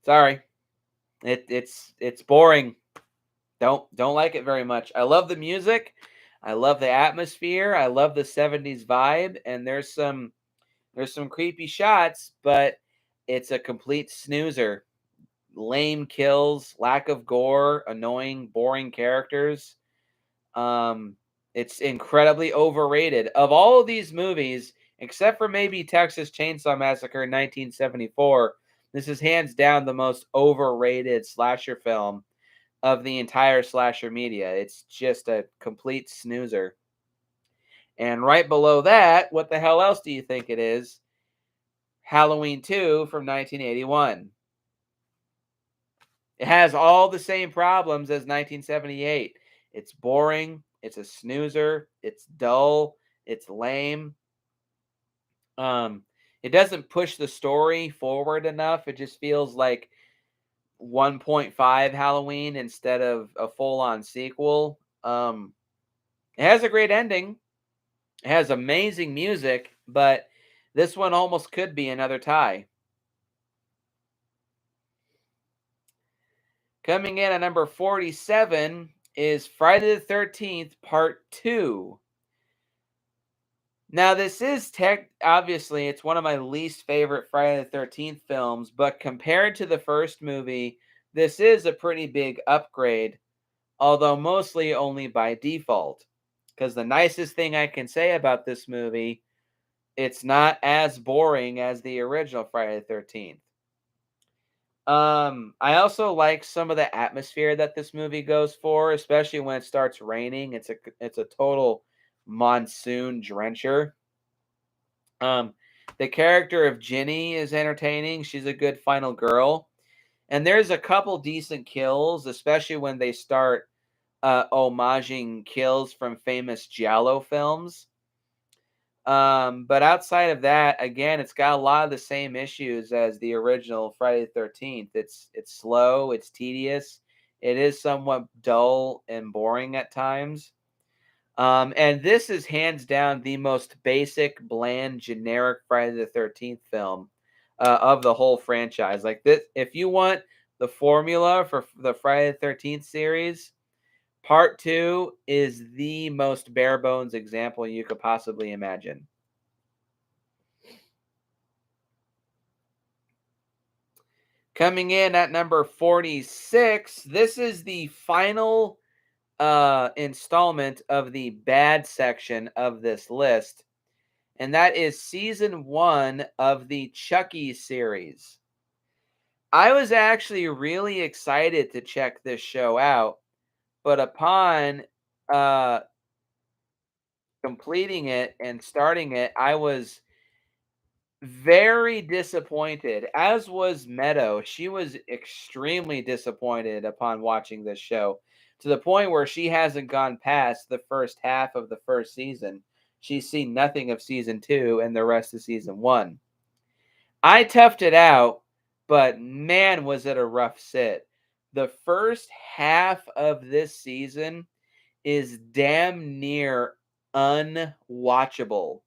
Sorry. It's boring. Don't like it very much. I love the music. I love the atmosphere. I love the 70s vibe, and there's some creepy shots, but it's a complete snoozer. Lame kills, lack of gore, annoying, boring characters. It's incredibly overrated. Of all of these movies, except for maybe Texas Chainsaw Massacre in 1974, this is hands down the most overrated slasher film of the entire slasher media. It's just a complete snoozer. And right below that, what the hell else do you think it is? Halloween 2 from 1981. It has all the same problems as 1978. It's boring, it's a snoozer, it's dull, it's lame. It doesn't push the story forward enough. It just feels like 1.5 Halloween instead of a full-on sequel. It has a great ending. It has amazing music, but this one almost could be another tie. Coming in at number 47 is Friday the 13th, Part 2. Now, this is obviously, it's one of my least favorite Friday the 13th films, but compared to the first movie, this is a pretty big upgrade, although mostly only by default. Because the nicest thing I can say about this movie, it's not as boring as the original Friday the 13th. I also like some of the atmosphere that this movie goes for, especially when it starts raining. It's a total monsoon drencher. The character of Ginny is entertaining. She's a good final girl. And there's a couple decent kills, especially when they start homaging kills from famous Giallo films. But outside of that, again, it's got a lot of the same issues as the original Friday the 13th. It's slow, it's tedious, it is somewhat dull and boring at times. And this is hands down the most basic, bland, generic Friday the 13th film of the whole franchise. Like this, if you want the formula for the Friday the 13th series, Part 2 is the most bare bones example you could possibly imagine. Coming in at number 46, this is the final installment of the bad section of this list, and that is season 1 of the Chucky series. I was actually really excited to check this show out, but upon uh, completing it and starting it, I was very disappointed, as was Meadow. She was extremely disappointed upon watching this show, to the point where she hasn't gone past the first half of the first season. She's seen nothing of season 2 and the rest of season 1. I toughed it out, but man, was it a rough sit. The first half of this season is damn near unwatchable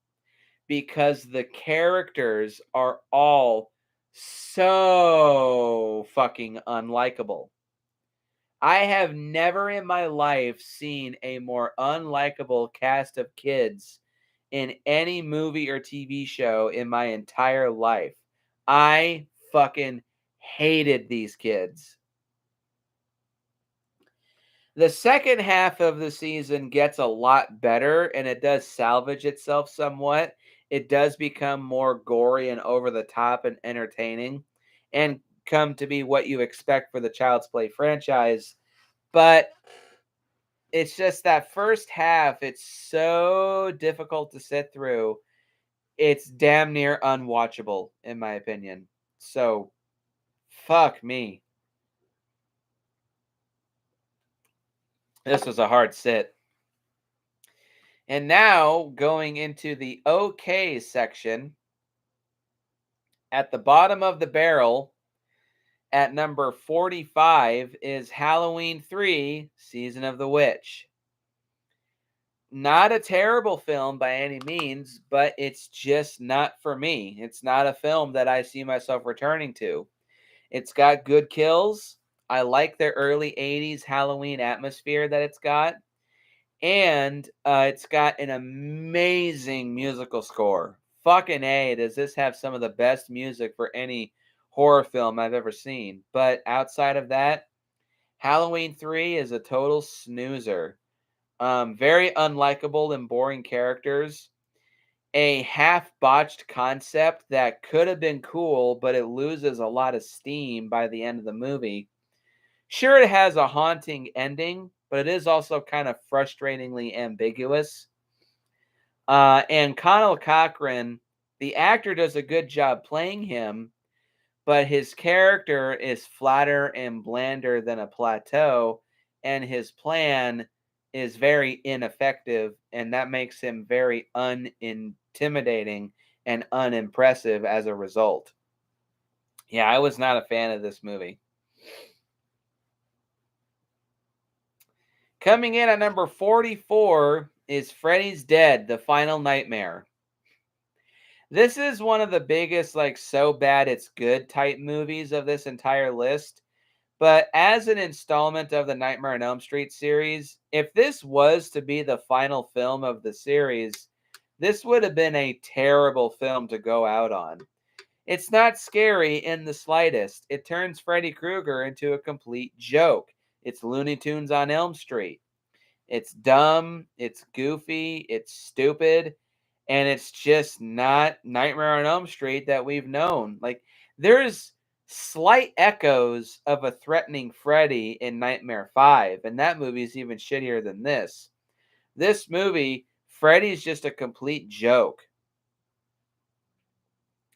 because the characters are all so fucking unlikable. I have never in my life seen a more unlikable cast of kids in any movie or TV show in my entire life. I fucking hated these kids. The second half of the season gets a lot better, and it does salvage itself somewhat. It does become more gory and over the top and entertaining, and come to be what you expect for the Child's Play franchise. But it's just that first half, it's so difficult to sit through. It's damn near unwatchable, in my opinion. So, fuck me. This was a hard sit. And now, going into the okay section, at the bottom of the barrel, at number 45, is Halloween 3 Season of the Witch. Not a terrible film by any means, but it's just not for me. It's not a film that I see myself returning to. It's got good kills. I like the early 80s Halloween atmosphere that it's got. And it's got an amazing musical score. Fucking A, does this have some of the best music for any horror film I've ever seen. But outside of that, Halloween 3 is a total snoozer. Very unlikable and boring characters. A half-botched concept that could have been cool, but it loses a lot of steam by the end of the movie. Sure, it has a haunting ending, but it is also kind of frustratingly ambiguous. And Connell Cochran, the actor, does a good job playing him, but his character is flatter and blander than a plateau, and his plan is very ineffective, and that makes him very unintimidating and unimpressive as a result. Yeah, I was not a fan of this movie. Coming in at number 44 is Freddy's Dead, The Final Nightmare. This is one of the biggest, like, so bad it's good type movies of this entire list. But as an installment of the Nightmare on Elm Street series, if this was to be the final film of the series, this would have been a terrible film to go out on. It's not scary in the slightest. It turns Freddy Krueger into a complete joke. It's Looney Tunes on Elm Street. It's dumb, it's goofy, it's stupid, and it's just not Nightmare on Elm Street that we've known. Like, there's slight echoes of a threatening Freddy in Nightmare 5, and that movie's even shittier than this. This movie, Freddy's just a complete joke.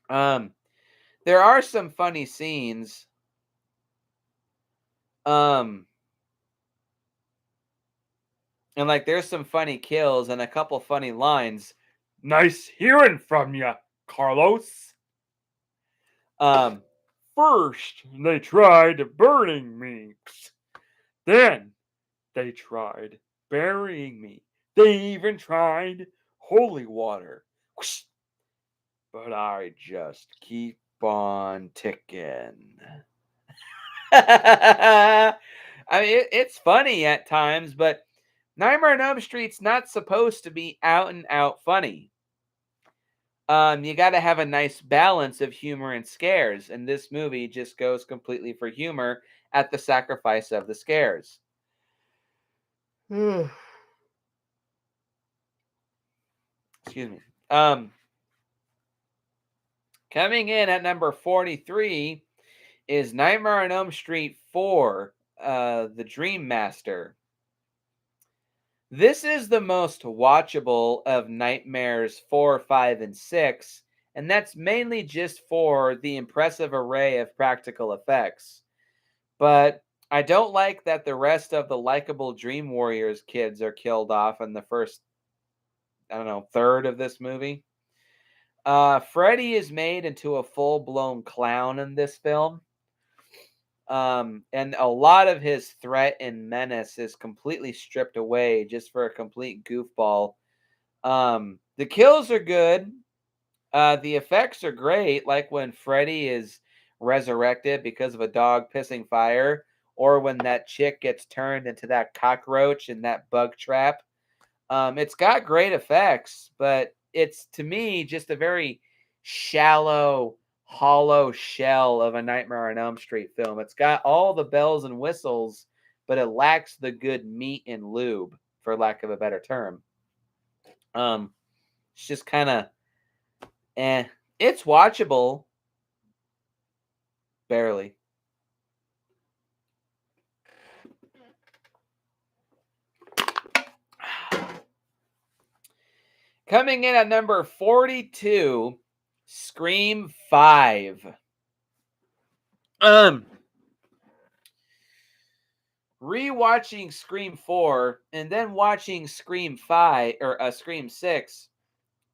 There are some funny scenes. And, like, there's some funny kills and a couple funny lines. Nice hearing from you, Carlos. First, they tried burning me. Then, they tried burying me. They even tried holy water. But I just keep on ticking. I mean, it's funny at times, but Nightmare on Elm Street's not supposed to be out and out funny. You got to have a nice balance of humor and scares, and this movie just goes completely for humor at the sacrifice of the scares. Excuse me. Coming in at number 43 is Nightmare on Elm Street 4, The Dream Master. This is the most watchable of Nightmares 4, 5, and 6, and that's mainly just for the impressive array of practical effects. But I don't like that the rest of the likable Dream Warriors kids are killed off in the first, I don't know, third of this movie. Freddy is made into a full-blown clown in this film. And a lot of his threat and menace is completely stripped away just for a complete goofball. The kills are good. The effects are great, like when Freddy is resurrected because of a dog pissing fire, or when that chick gets turned into that cockroach in that bug trap. It's got great effects, but it's, to me, just a very shallow, hollow shell of a Nightmare on Elm Street film. It's got all the bells and whistles, but it lacks the good meat and lube, for lack of a better term. It's just kind of It's watchable, barely. Coming in at number 42, Scream 5. Rewatching Scream 4 and then watching Scream 5 or Scream 6,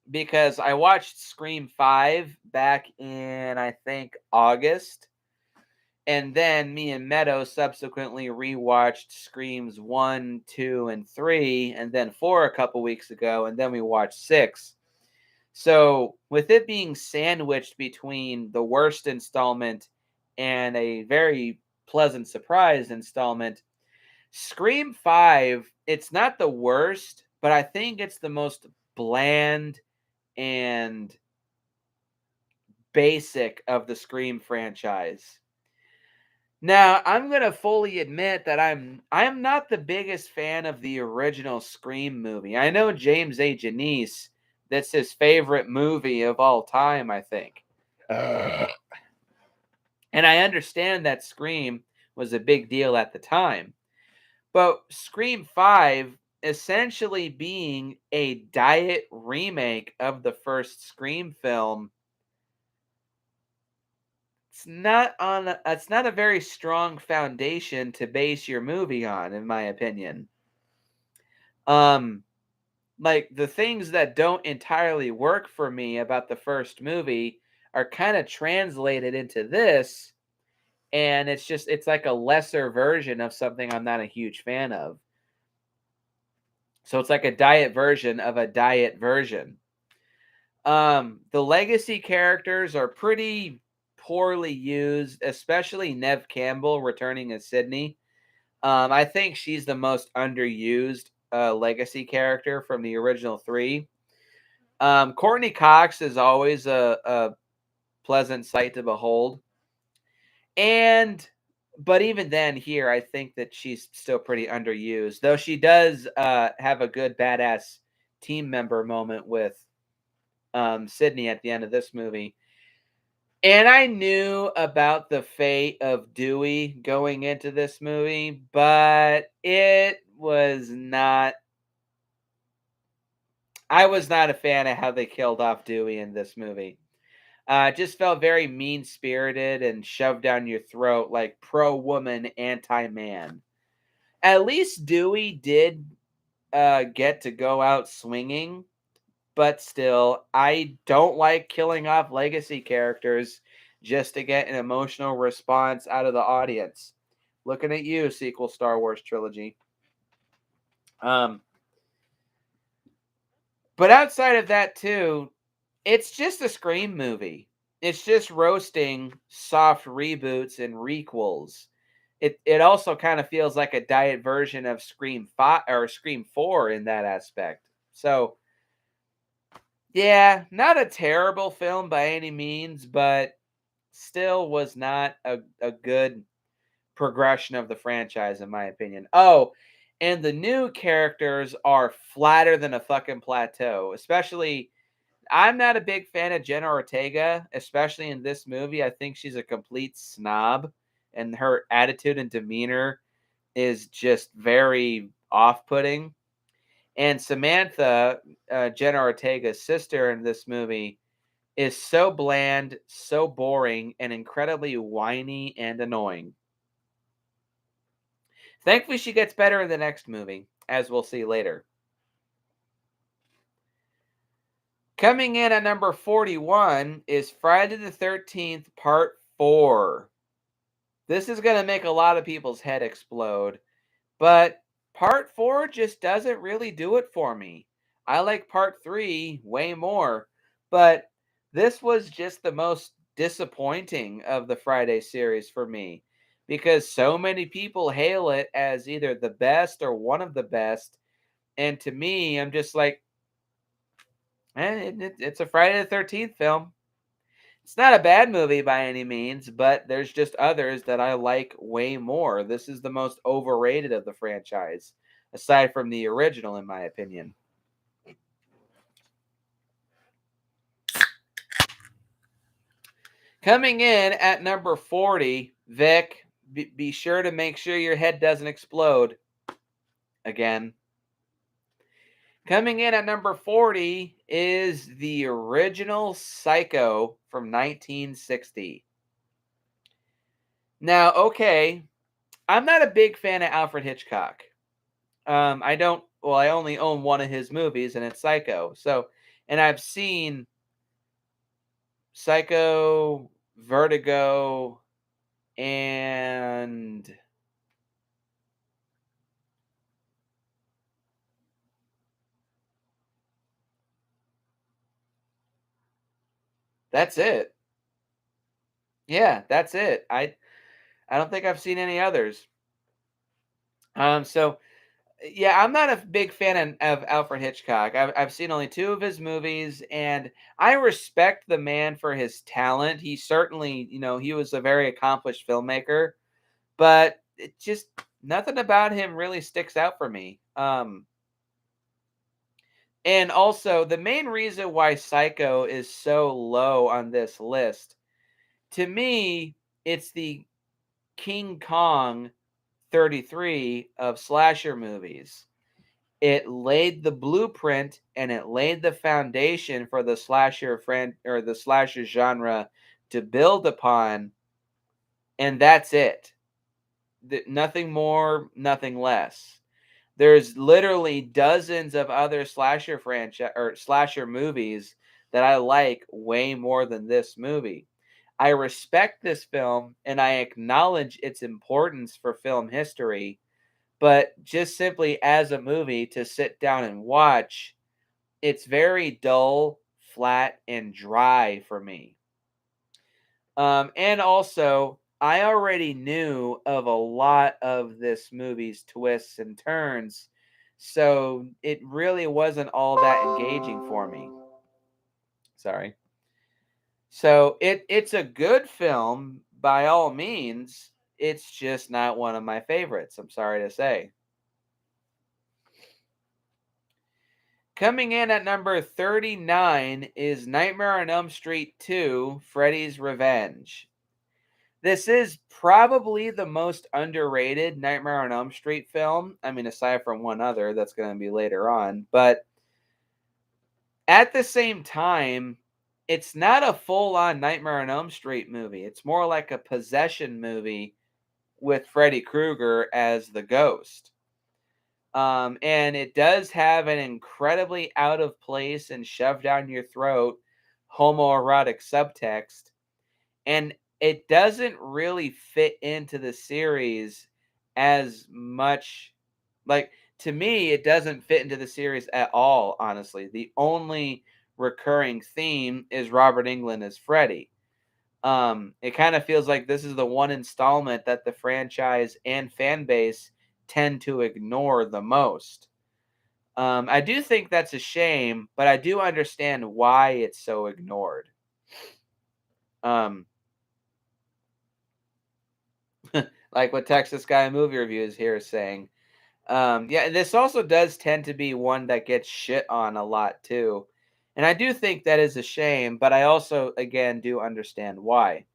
because I watched Scream 5 back in, I think, August. And then me and Meadow subsequently rewatched Screams 1, 2, and 3, and then 4 a couple weeks ago, and then we watched 6. So, with it being sandwiched between the worst installment and a very pleasant surprise installment, Scream 5, it's not the worst, but I think it's the most bland and basic of the Scream franchise. Now, I'm going to fully admit that I'm not the biggest fan of the original Scream movie. I know James A. Janice, that's his favorite movie of all time, I think. And I understand that Scream was a big deal at the time. But Scream 5 essentially being a diet remake of the first Scream film, it's not a very strong foundation to base your movie on, in my opinion. Like, the things that don't entirely work for me about the first movie are kind of translated into this, and it's like a lesser version of something I'm not a huge fan of. So it's like a diet version of a diet version. The legacy characters are pretty poorly used, especially Neve Campbell returning as Sydney. I think she's the most underused legacy character from the original 3. Courtney Cox is always a pleasant sight to behold. But even then, here, I think that she's still pretty underused, though she does have a good badass team member moment with Sydney at the end of this movie. And I knew about the fate of Dewey going into this movie, but I was not a fan of how they killed off Dewey in this movie. It just felt very mean-spirited and shoved down your throat, like pro-woman, anti-man. At least Dewey did get to go out swinging, but still, I don't like killing off legacy characters just to get an emotional response out of the audience. Looking at you, sequel Star Wars trilogy. But outside of that, too, it's just a Scream movie. It's just roasting soft reboots and requels. It also kind of feels like a diet version of Scream 5 or Scream 4 in that aspect. So Yeah, not a terrible film by any means, but still was not a good progression of the franchise, in my opinion. Oh, and the new characters are flatter than a fucking plateau. Especially, I'm not a big fan of Jenna Ortega, especially in this movie. I think she's a complete snob, and her attitude and demeanor is just very off putting. And Samantha, Jenna Ortega's sister in this movie, is so bland, so boring, and incredibly whiny and annoying. Thankfully, she gets better in the next movie, as we'll see later. Coming in at number 41 is Friday the 13th, Part 4. This is going to make a lot of people's head explode, but Part 4 just doesn't really do it for me. I like Part 3 way more, but this was just the most disappointing of the Friday series for me because so many people hail it as either the best or one of the best. And to me, I'm just like, it's a Friday the 13th film. It's not a bad movie by any means, but there's just others that I like way more. This is the most overrated of the franchise, aside from the original, in my opinion. Coming in at number 40, Vic, be sure to make sure your head doesn't explode again. Coming in at number 40 is the original Psycho from 1960. Now, okay, I'm not a big fan of Alfred Hitchcock. I don't. Well, I only own one of his movies, and it's Psycho. So, and I've seen Psycho, Vertigo, and that's it. Yeah, that's it. I don't think I've seen any others. So yeah, I'm not a big fan of Alfred Hitchcock. I've seen only two of his movies, and I respect the man for his talent. He certainly, he was a very accomplished filmmaker, but it just nothing about him really sticks out for me. And also the main reason why Psycho is so low on this list, to me, it's the King Kong 33 of slasher movies. It laid the blueprint and it laid the foundation for the the slasher genre to build upon, and that's it. Nothing more, nothing less. There's literally dozens of other slasher franchise or slasher movies that I like way more than this movie. I respect this film and I acknowledge its importance for film history, but just simply as a movie to sit down and watch, it's very dull, flat, and dry for me. And also, I already knew of a lot of this movie's twists and turns, so it really wasn't all that engaging for me. Sorry. So it's a good film by all means. It's just not one of my favorites. I'm sorry to say. Coming in at number 39 is Nightmare on Elm Street 2: Freddy's Revenge. This is probably the most underrated Nightmare on Elm Street film. I mean, aside from one other that's going to be later on. But at the same time, it's not a full on Nightmare on Elm Street movie. It's more like a possession movie with Freddy Krueger as the ghost. And it does have an incredibly out of place and shoved down your throat homoerotic subtext. And it doesn't really fit into the series as much. Like, to me, it doesn't fit into the series at all, honestly. The only recurring theme is Robert Englund as Freddy. It kind of feels like this is the one installment that the franchise and fan base tend to ignore the most. I do think that's a shame, but I do understand why it's so ignored. Um, like what Texas Guy Movie Reviews here is saying. Yeah, this also does tend to be one that gets shit on a lot too. And I do think that is a shame, but I also, again, do understand why.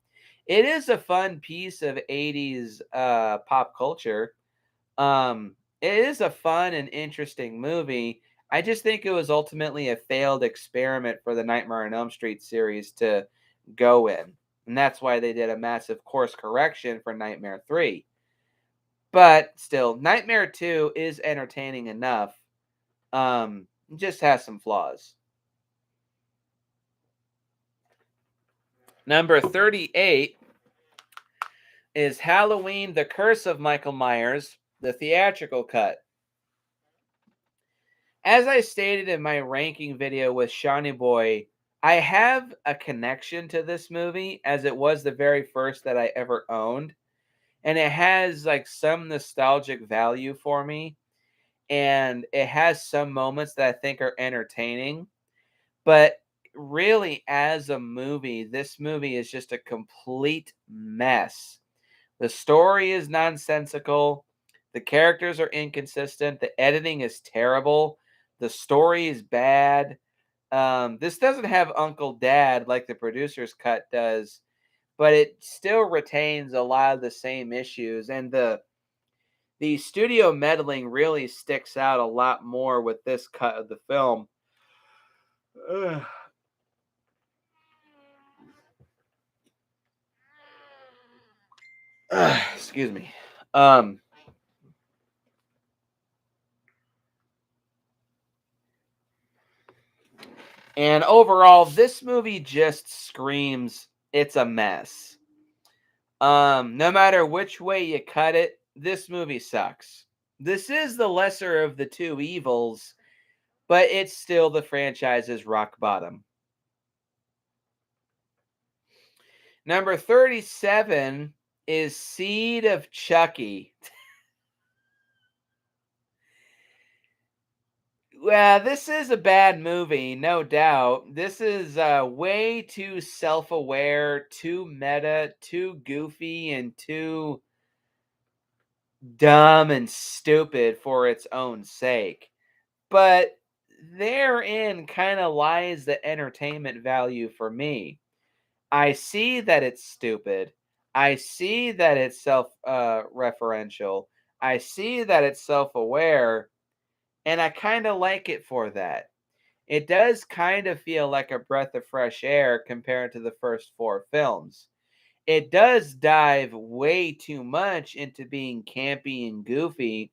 It is a fun piece of 80s pop culture. It is a fun and interesting movie. I just think it was ultimately a failed experiment for the Nightmare on Elm Street series to go in. And that's why they did a massive course correction for Nightmare 3. But still, Nightmare 2 is entertaining enough. It just has some flaws. Number 38 is Halloween: The Curse of Michael Myers, the theatrical cut. As I stated in my ranking video with Shawnee Boy, I have a connection to this movie as it was the very first that I ever owned. And it has like some nostalgic value for me. And it has some moments that I think are entertaining. But really, as a movie, this movie is just a complete mess. The story is nonsensical. The characters are inconsistent. The editing is terrible. The story is bad. This doesn't have Uncle Dad like the producer's cut does, but it still retains a lot of the same issues. And the studio meddling really sticks out a lot more with this cut of the film. Ugh. Excuse me. Um, and overall, this movie just screams it's a mess. No matter which way you cut it, this movie sucks. This is the lesser of the two evils, but it's still the franchise's rock bottom. Number 37 is Seed of Chucky. Well, this is a bad movie, no doubt. This is way too self aware, too meta, too goofy, and too dumb and stupid for its own sake. But therein kind of lies the entertainment value for me. I see that it's stupid. I see that it's self referential. I see that it's self aware. And I kind of like it for that. It does kind of feel like a breath of fresh air compared to the first four films. It does dive way too much into being campy and goofy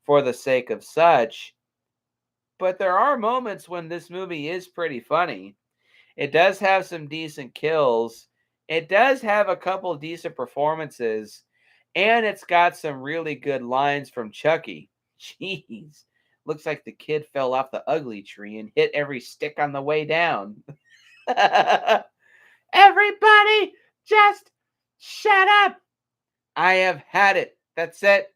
for the sake of such, but there are moments when this movie is pretty funny. It does have some decent kills. It does have a couple decent performances, and it's got some really good lines from Chucky. Jeez. Looks like the kid fell off the ugly tree and hit every stick on the way down. Everybody, just shut up. I have had it. That's it.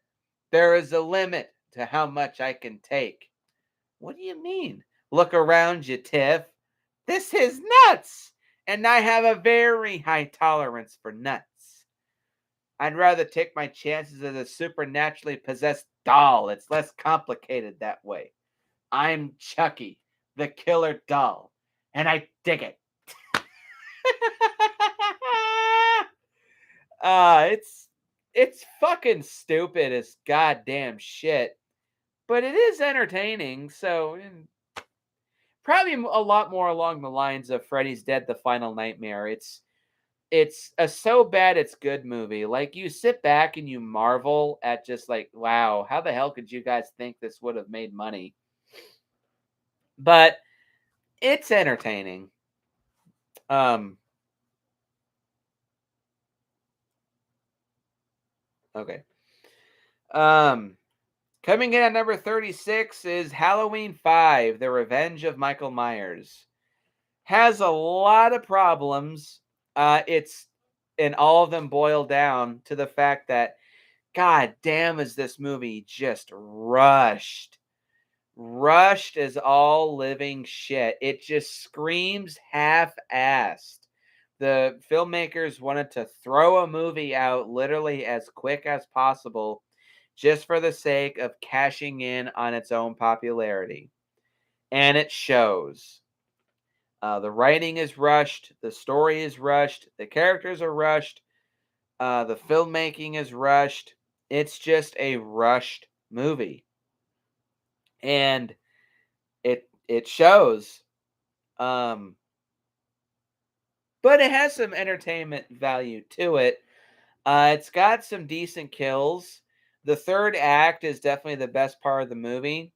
There is a limit to how much I can take. What do you mean? Look around you, Tiff. This is nuts. And I have a very high tolerance for nuts. I'd rather take my chances as a supernaturally possessed doll. It's less complicated that way. I'm Chucky, the killer doll, and I dig it. It's fucking stupid as goddamn shit, but it is entertaining. So probably a lot more along the lines of Freddy's Dead: The Final Nightmare. It's a so bad it's good movie. Like you sit back and you marvel at just like, wow, how the hell could you guys think this would have made money? But it's entertaining. Um okay. Um Coming in at number 36 is Halloween 5: The Revenge of Michael Myers. Has a lot of problems. It's and all of them boil down to the fact that god damn is this movie just rushed. rushed as all living shit. It just screams half-assed. The filmmakers wanted to throw a movie out literally as quick as possible just for the sake of cashing in on its own popularity. And it shows. The writing is rushed, the story is rushed, the characters are rushed, the filmmaking is rushed. It's just a rushed movie. And it shows. Um, but it has some entertainment value to it. It's got some decent kills. The third act is definitely the best part of the movie.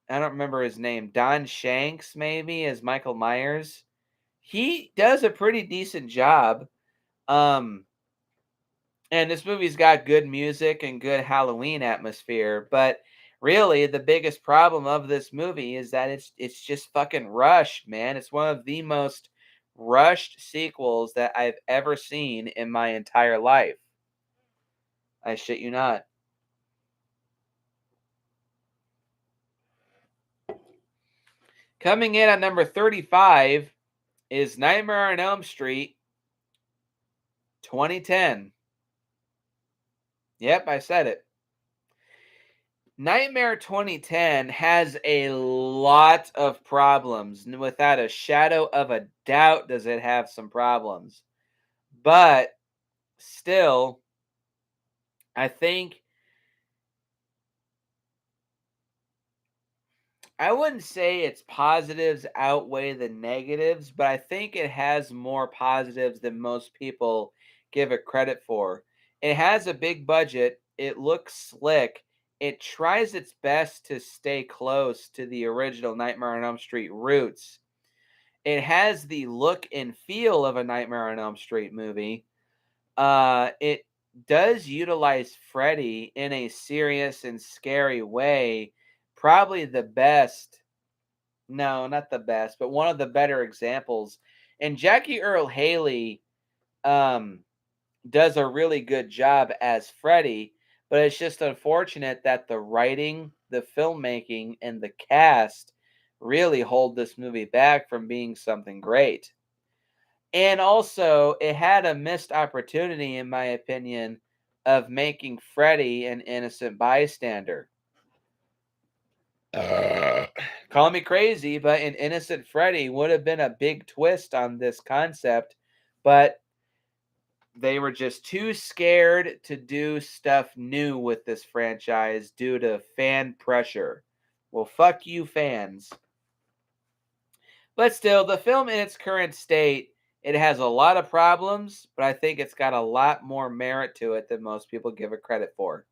I don't remember his name. Don Shanks, maybe, as Michael Myers. He does a pretty decent job. Um, and this movie's got good music and good Halloween atmosphere. But really, the biggest problem of this movie is that it's just fucking rushed, man. It's one of the most rushed sequels that I've ever seen in my entire life. I shit you not. Coming in at number 35 is Nightmare on Elm Street 2010. Yep, I said it. Nightmare 2010 has a lot of problems. Without a shadow of a doubt, does it have some problems. But still, I think I wouldn't say its positives outweigh the negatives, but I think it has more positives than most people give it credit for. It has a big budget, it looks slick, it tries its best to stay close to the original Nightmare on Elm Street roots. It has the look and feel of a Nightmare on Elm Street movie. It does utilize Freddy in a serious and scary way. Probably the best. No, not the best, but one of the better examples. And Jackie Earle Haley um, does a really good job as Freddy, but it's just unfortunate that the writing, the filmmaking, and the cast really hold this movie back from being something great. And also, it had a missed opportunity, in my opinion, of making Freddy an innocent bystander. Call me crazy, but an innocent Freddy would have been a big twist on this concept, but they were just too scared to do stuff new with this franchise due to fan pressure. Well, fuck you, fans. But still, the film in its current state, it has a lot of problems, but I think it's got a lot more merit to it than most people give it credit for.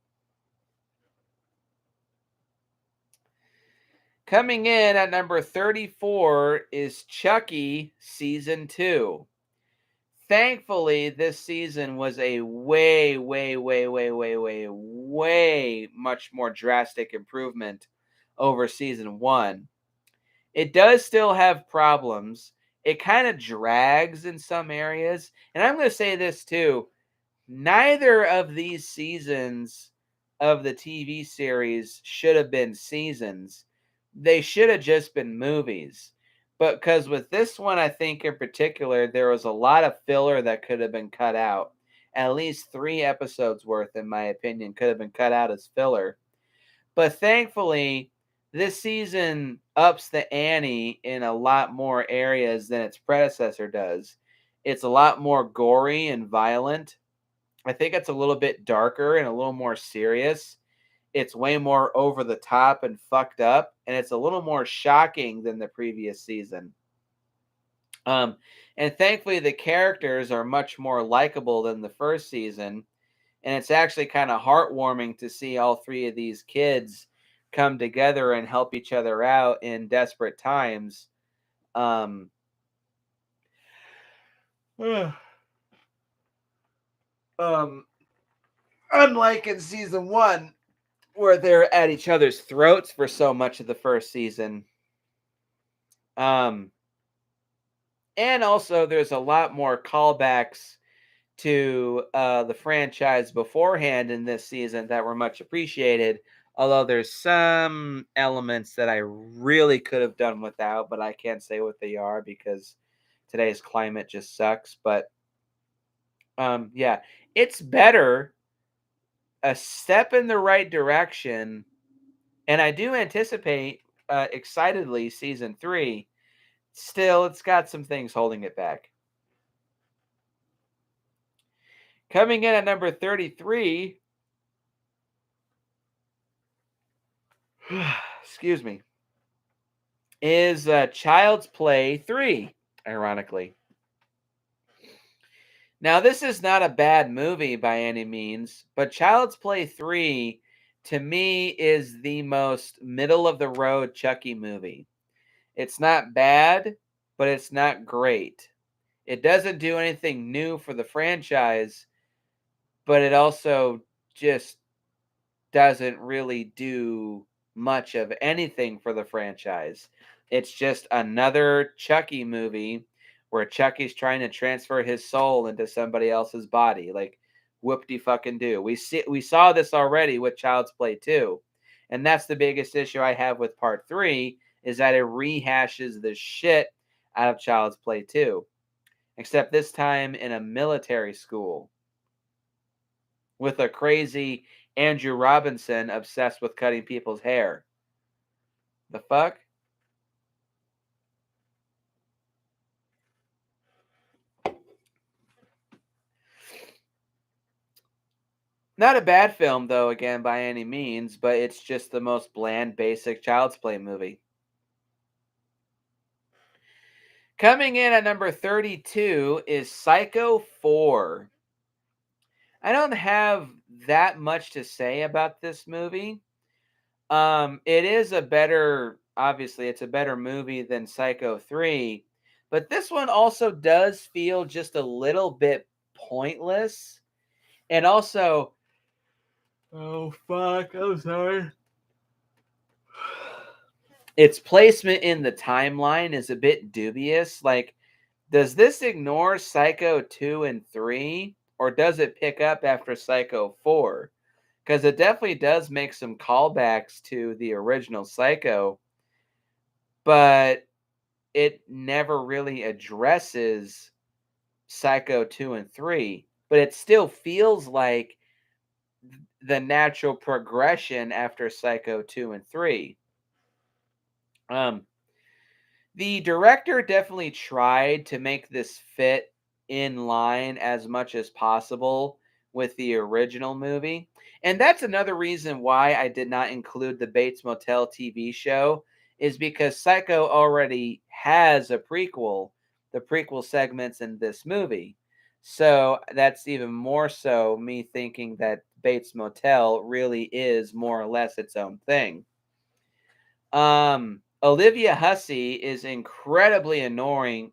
Coming in at number 34 is Chucky Season 2. Thankfully, this season was a way much more drastic improvement over Season 1. It does still have problems. It kind of drags in some areas. And I'm going to say this too. Neither of these seasons of the TV series should have been seasons. They should have just been movies. But because with this one, I think in particular, there was a lot of filler that could have been cut out. At least 3 episodes worth, in my opinion, could have been cut out as filler. But thankfully, this season ups the ante in a lot more areas than its predecessor does. It's a lot more gory and violent. I think it's a little bit darker and a little more serious. It's way more over the top and fucked up, and it's a little more shocking than the previous season. Um, and thankfully, the characters are much more likable than the first season, and it's actually kind of heartwarming to see all 3 of these kids come together and help each other out in desperate times. Um, um, Unlike in season 1, where they're at each other's throats for so much of the first season. Um, and also, there's a lot more callbacks to the franchise beforehand in this season that were much appreciated. Although there's some elements that I really could have done without, but I can't say what they are because today's climate just sucks. But yeah, it's better, a step in the right direction, and I do anticipate excitedly season 3. Still, it's got some things holding it back. Coming in at number 33, excuse me, is Child's Play 3, ironically. Now, this is not a bad movie by any means, but Child's Play 3, to me, is the most middle of the road Chucky movie. It's not bad, but it's not great. It doesn't do anything new for the franchise, but it also just doesn't really do much of anything for the franchise. It's just another Chucky movie where Chucky's trying to transfer his soul into somebody else's body. Like, whoop-de-fucking-do. We saw this already with Child's Play 2. And that's the biggest issue I have with Part 3, is that it rehashes the shit out of Child's Play 2. Except this time in a military school with a crazy Andrew Robinson obsessed with cutting people's hair. The fuck? Not a bad film, though, again, by any means, but it's just the most bland, basic Child's Play movie. Coming in at number 32 is Psycho 4. I don't have that much to say about this movie. It is a better, obviously, it's a better movie than Psycho 3, but this one also does feel just a little bit pointless. And also, oh fuck, I'm sorry. Its placement in the timeline is a bit dubious. Like, does this ignore Psycho 2 and 3, or does it pick up after Psycho 4? Because it definitely does make some callbacks to the original Psycho, but it never really addresses Psycho 2 and 3. But it still feels like the natural progression after Psycho 2 and 3. The director definitely tried to make this fit in line as much as possible with the original movie. And that's another reason why I did not include the Bates Motel TV show, is because Psycho already has a prequel, the prequel segments in this movie. So that's even more so me thinking that Bates Motel really is more or less its own thing. Olivia Hussey is incredibly annoying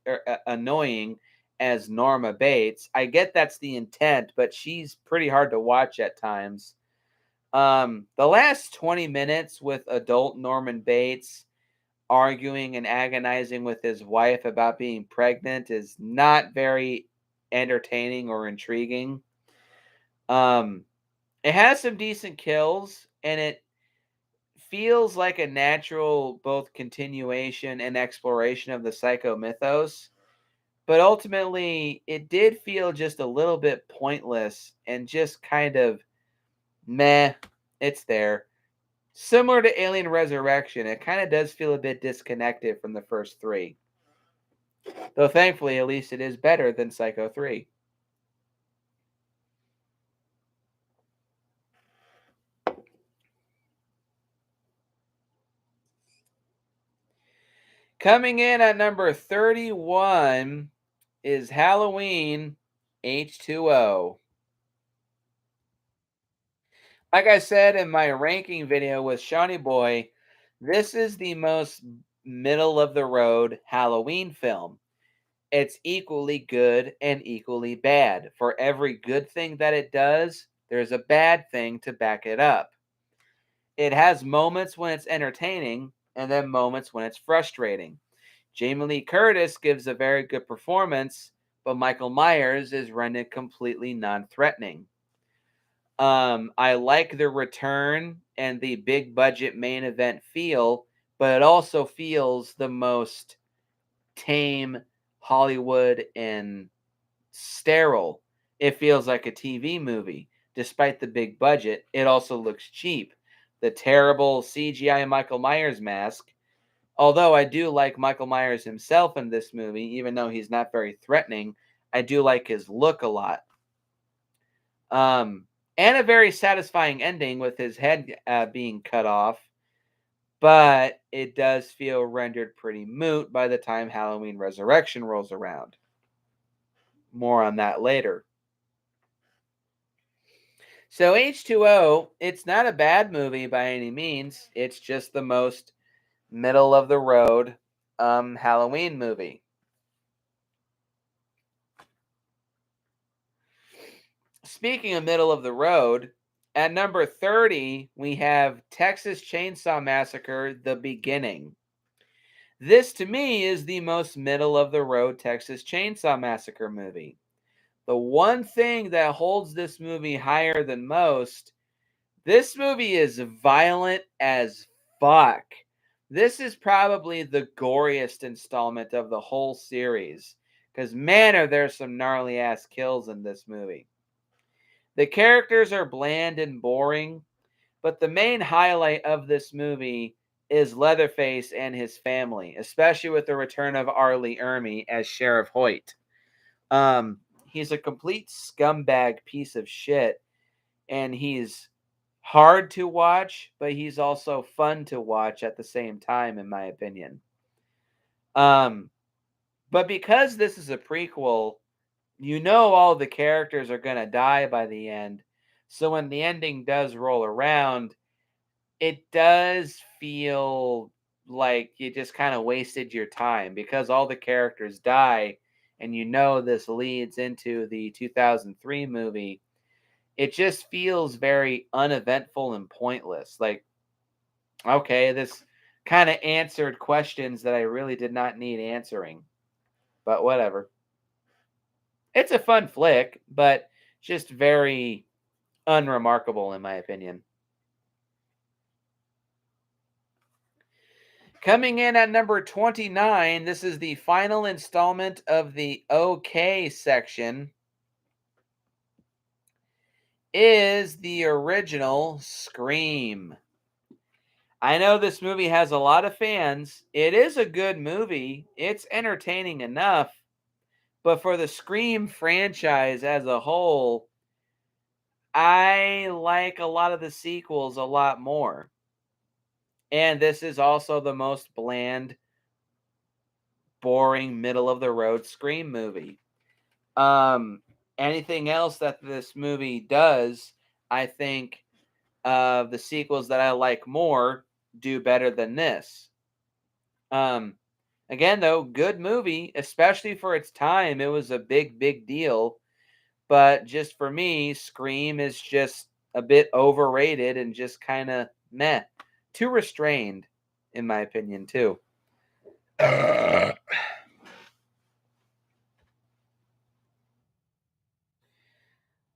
as Norma Bates. I get that's the intent, but she's pretty hard to watch at times. The last 20 minutes with adult Norman Bates arguing and agonizing with his wife about being pregnant is not very entertaining or intriguing. It has some decent kills, and it feels like a natural both continuation and exploration of the Psycho mythos, but ultimately it did feel just a little bit pointless and just kind of meh. It's there. Similar to Alien Resurrection, it kind of does feel a bit disconnected from the first 3. Though thankfully, at least it is better than Psycho 3. Coming in at number 31 is Halloween H2O. Like I said in my ranking video with Shawnee Boy, this is the most middle of the road Halloween film. It's equally good and equally bad. For every good thing that it does, there's a bad thing to back it up. It has moments when it's entertaining and then moments when it's frustrating. Jamie Lee Curtis gives a very good performance, but Michael Myers is rendered completely non-threatening. I like the return and the big budget main event feel, but it also feels the most tame, Hollywood, and sterile. It feels like a TV movie. Despite the big budget, it also looks cheap. The terrible CGI Michael Myers mask, although I do like Michael Myers himself in this movie, even though he's not very threatening, I do like his look a lot. And a very satisfying ending with his head being cut off, but it does feel rendered pretty moot by the time Halloween Resurrection rolls around. More on that later. So H2O, it's not a bad movie by any means. It's just the most middle of the road Halloween movie. Speaking of middle of the road, at number 30, we have Texas Chainsaw Massacre: The Beginning. This, to me, is the most middle of the road Texas Chainsaw Massacre movie. The one thing that holds this movie higher than most, this movie is violent as fuck. This is probably the goriest installment of the whole series. Because, man, are there some gnarly ass kills in this movie. The characters are bland and boring, but the main highlight of this movie is Leatherface and his family, especially with the return of Arlie Ermy as Sheriff Hoyt. He's a complete scumbag piece of shit, and he's hard to watch, but he's also fun to watch at the same time, in my opinion. But because this is a prequel, you know all the characters are going to die by the end. So when the ending does roll around, it does feel like you just kind of wasted your time because all the characters die and you know this leads into the 2003 movie. It just feels very uneventful and pointless. Like, okay, this kind of answered questions that I really did not need answering. But whatever. It's a fun flick, but just very unremarkable in my opinion. Coming in at number 29, this is the final installment of the OK section, is the original Scream. I know this movie has a lot of fans. It is a good movie. It's entertaining enough. But for the Scream franchise as a whole, I like a lot of the sequels a lot more. And this is also the most bland, boring, middle of the road Scream movie. Anything else that this movie does, I think the sequels that I like more do better than this. Again, though, good movie, especially for its time. It was a big, big deal. But just for me, Scream is just a bit overrated and just kind of meh. Too restrained, in my opinion, too.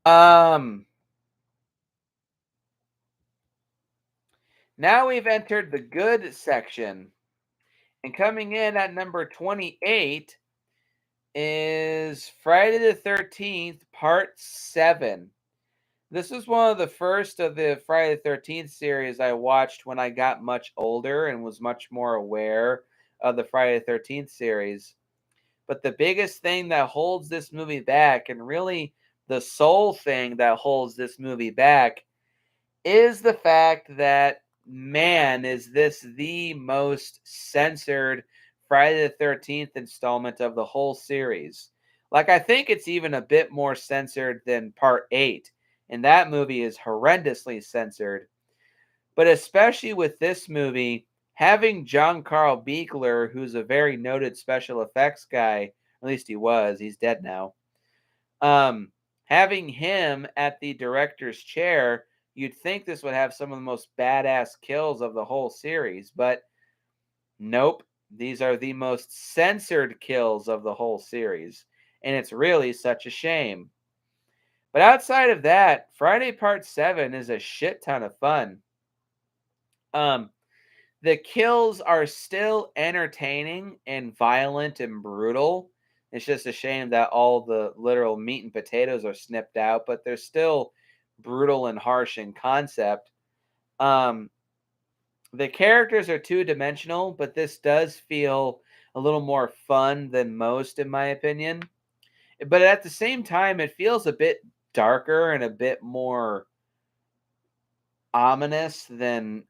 Um, Now we've entered the good section. And coming in at number 28 is Friday the 13th, Part 7. This was one of the first of the Friday the 13th series I watched when I got much older and was much more aware of the Friday the 13th series. But the biggest thing that holds this movie back, and really the sole thing that holds this movie back, is the fact that, man, is this the most censored Friday the 13th installment of the whole series. Like, I think it's even a bit more censored than Part 8, and that movie is horrendously censored. But especially with this movie, having John Carl Buechler, who's a very noted special effects guy, at least he was, he's dead now, having him at the director's chair, you'd think this would have some of the most badass kills of the whole series, but nope. These are the most censored kills of the whole series, and it's really such a shame. But outside of that, Friday Part 7 is a shit ton of fun. Um, the kills are still entertaining and violent and brutal. It's just a shame that all the literal meat and potatoes are snipped out, but they're still brutal and harsh in concept. Um, the characters are two-dimensional, but this does feel a little more fun than most, in my opinion. But at the same time, it feels a bit darker and a bit more ominous than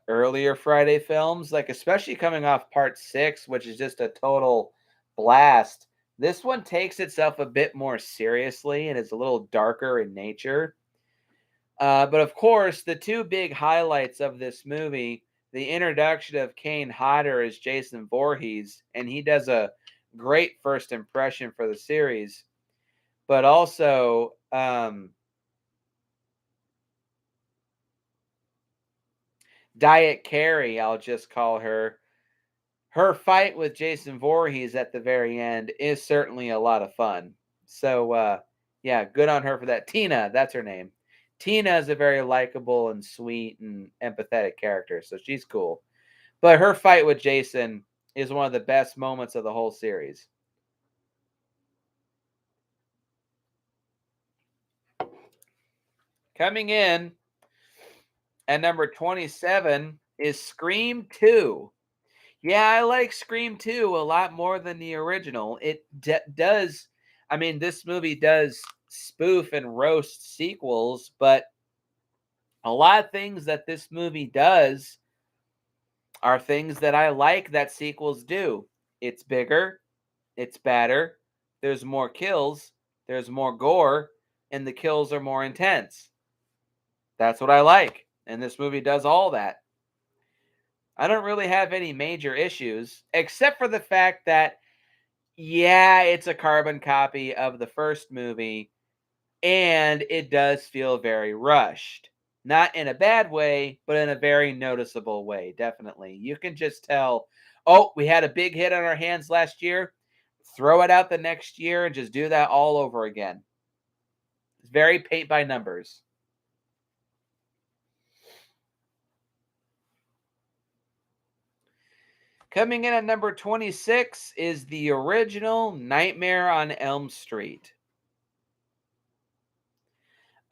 earlier Friday films, like especially coming off Part 6, which is just a total blast. This one takes itself a bit more seriously and is a little darker in nature. But of course, the two big highlights of this movie, the introduction of Kane Hodder as Jason Voorhees, and he does a great first impression for the series, but also Diet Carey, I'll just call her. Her fight with Jason Voorhees at the very end is certainly a lot of fun. So, yeah, good on her for that. Tina, that's her name. Tina is a very likable and sweet and empathetic character, so she's cool. But her fight with Jason is one of the best moments of the whole series. Coming in at number 27 is Scream 2. Yeah, I like Scream 2 a lot more than the original. It does, I mean, this movie does spoof and roast sequels, but a lot of things that this movie does are things that I like that sequels do. It's bigger, it's badder, there's more kills, there's more gore, and the kills are more intense. That's what I like. And this movie does all that. I don't really have any major issues, except for the fact that, yeah, it's a carbon copy of the first movie, and it does feel very rushed. Not in a bad way, but in a very noticeable way, definitely. You can just tell, oh, we had a big hit on our hands last year. Throw it out the next year and just do that all over again. It's very paint by numbers. Coming in at number 26 is the original Nightmare on Elm Street.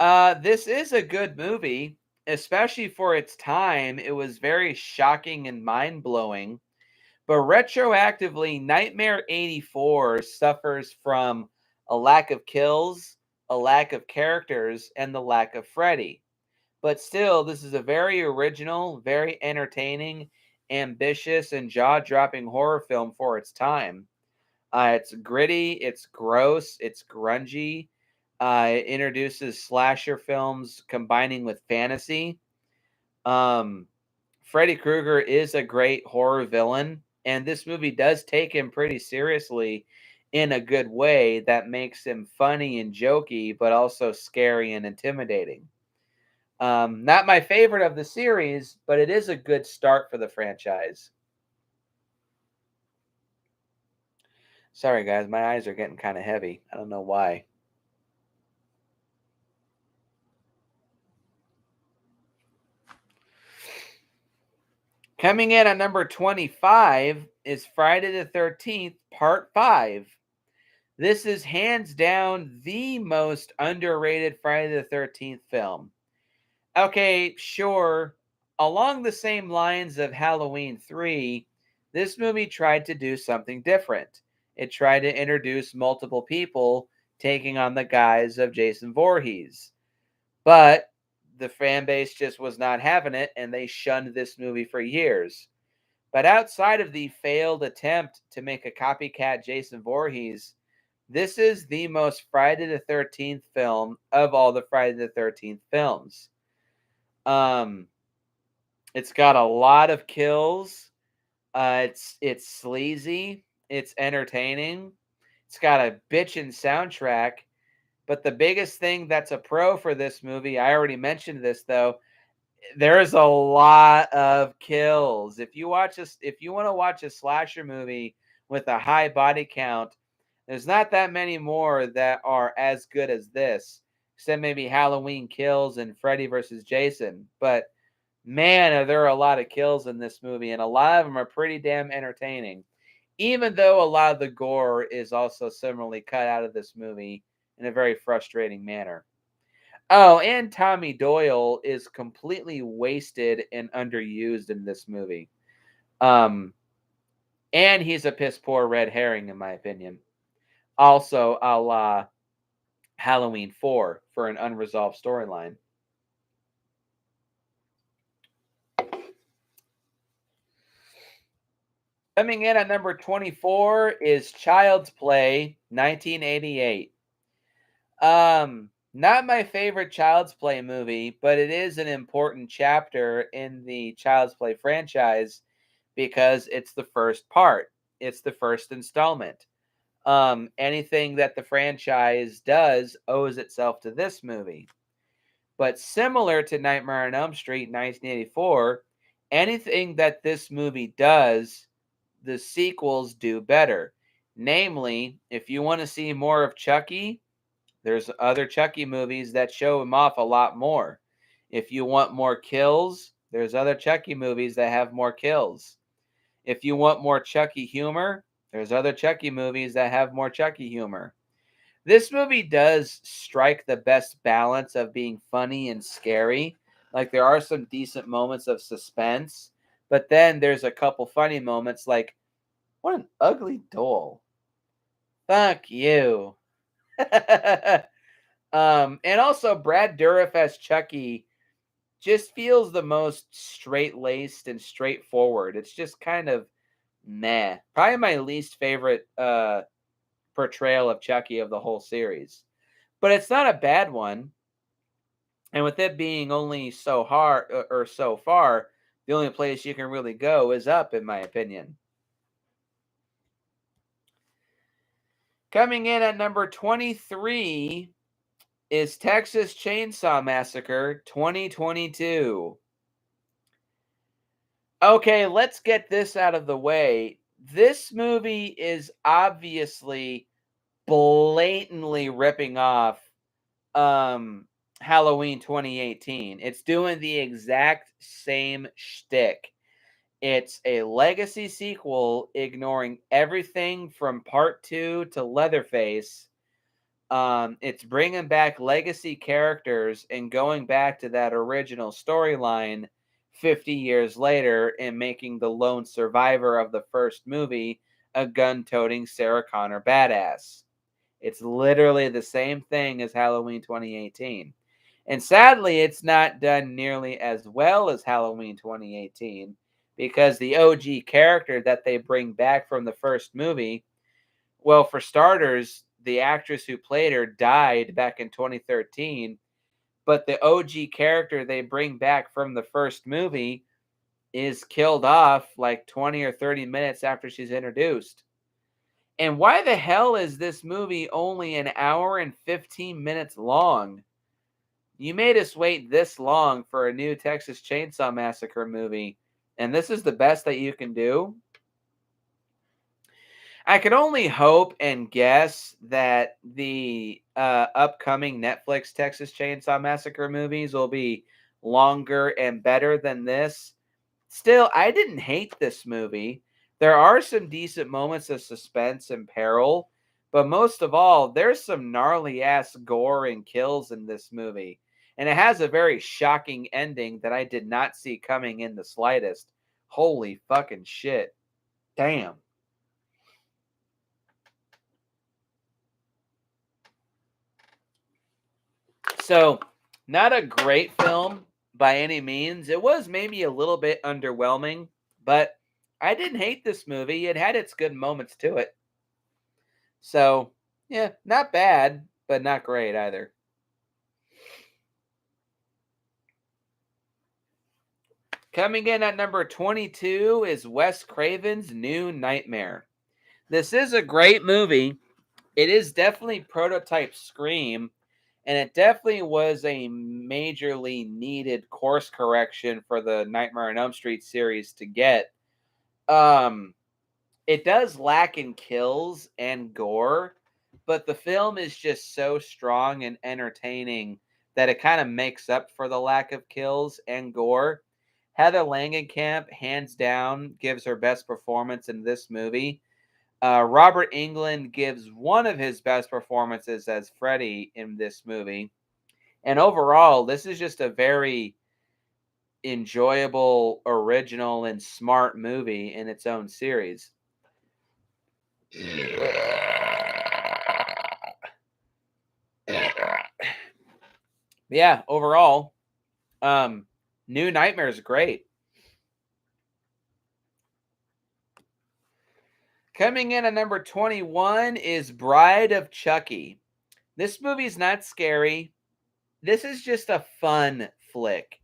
This is a good movie, especially for its time. It was very shocking and mind-blowing. But retroactively, Nightmare 84 suffers from a lack of kills, a lack of characters, and the lack of Freddy. But still, this is a very original, very entertaining, ambitious, and jaw-dropping horror film for its time. It's gritty, it's gross, it's grungy. It introduces slasher films combining with fantasy. Um, Freddy Krueger is a great horror villain, and this movie does take him pretty seriously in a good way that makes him funny and jokey, but also scary and intimidating. Not my favorite of the series, but it is a good start for the franchise. Sorry, guys, my eyes are getting kind of heavy. I don't know why. Coming in at number 25 is Friday the 13th, Part 5. This is hands down the most underrated Friday the 13th film. Okay, sure. Along the same lines of Halloween 3, this movie tried to do something different. It tried to introduce multiple people taking on the guise of Jason Voorhees. But the fan base just was not having it, and they shunned this movie for years. But outside of the failed attempt to make a copycat Jason Voorhees, this is the most Friday the 13th film of all the Friday the 13th films. Um, it's got a lot of kills. It's sleazy. It's entertaining. It's got a bitchin' soundtrack. But the biggest thing that's a pro for this movie, I already mentioned this though, there's a lot of kills. If you want to watch a slasher movie with a high body count, there's not that many more that are as good as this. except maybe Halloween Kills and Freddy versus Jason. But man, are there a lot of kills in this movie, and a lot of them are pretty damn entertaining. Even though a lot of the gore is also similarly cut out of this movie in a very frustrating manner. Oh, and Tommy Doyle is completely wasted and underused in this movie. And he's a piss poor red herring, in my opinion. Also, a la Halloween 4 for an unresolved storyline. Coming in at number 24 is Child's Play, 1988. Not my favorite Child's Play movie, but it is an important chapter in the Child's Play franchise because it's the first part. It's the first installment. Anything that the franchise does owes itself to this movie. But similar to Nightmare on Elm Street 1984, anything that this movie does, the sequels do better. Namely, if you want to see more of Chucky, there's other Chucky movies that show him off a lot more. If you want more kills, there's other Chucky movies that have more kills. If you want more Chucky humor, there's other Chucky movies that have more Chucky humor. This movie does strike the best balance of being funny and scary. Like, there are some decent moments of suspense, but then there's a couple funny moments like, what an ugly doll. Fuck you. And also Brad Dourif as Chucky just feels the most straight-laced and straightforward. It's just kind of meh. Probably my least favorite portrayal of Chucky of the whole series. But it's not a bad one. And with it being only so hard or so far, the only place you can really go is up, in my opinion. Coming in at number 23 is Texas Chainsaw Massacre 2022. Okay, let's get this out of the way. This movie is obviously blatantly ripping off Halloween 2018. It's doing the exact same shtick. It's a legacy sequel ignoring everything from part 2 to Leatherface. It's bringing back legacy characters and going back to that original storyline 50 years later and making the lone survivor of the first movie a gun-toting Sarah Connor badass. It's literally the same thing as Halloween 2018. And sadly, it's not done nearly as well as Halloween 2018 because the OG character that they bring back from the first movie, well, for starters, the actress who played her died back in 2013, but the OG character they bring back from the first movie is killed off like 20 or 30 minutes after she's introduced. And why the hell is this movie only an hour and 15 minutes long? You made us wait this long for a new Texas Chainsaw Massacre movie, and this is the best that you can do? I can only hope and guess that the upcoming Netflix Texas Chainsaw Massacre movies will be longer and better than this. Still, I didn't hate this movie. There are some decent moments of suspense and peril, but most of all, there's some gnarly ass gore and kills in this movie. And it has a very shocking ending that I did not see coming in the slightest. Holy fucking shit. Damn. So, not a great film by any means. It was maybe a little bit underwhelming, but I didn't hate this movie. It had its good moments to it. So, yeah, not bad, but not great either. Coming in at number 22 is Wes Craven's New Nightmare. This is a great movie. It is definitely prototype Scream, and it definitely was a majorly needed course correction for the Nightmare on Elm Street series to get. It does lack in kills and gore, but the film is just so strong and entertaining that it kind of makes up for the lack of kills and gore. Heather Langenkamp, hands down, gives her best performance in this movie. Robert Englund gives one of his best performances as Freddy in this movie. And overall, this is just a very enjoyable, original, and smart movie in its own series. Yeah, overall, New Nightmare is great. Coming in at number 21 is Bride of Chucky. This movie's not scary. This is just a fun flick.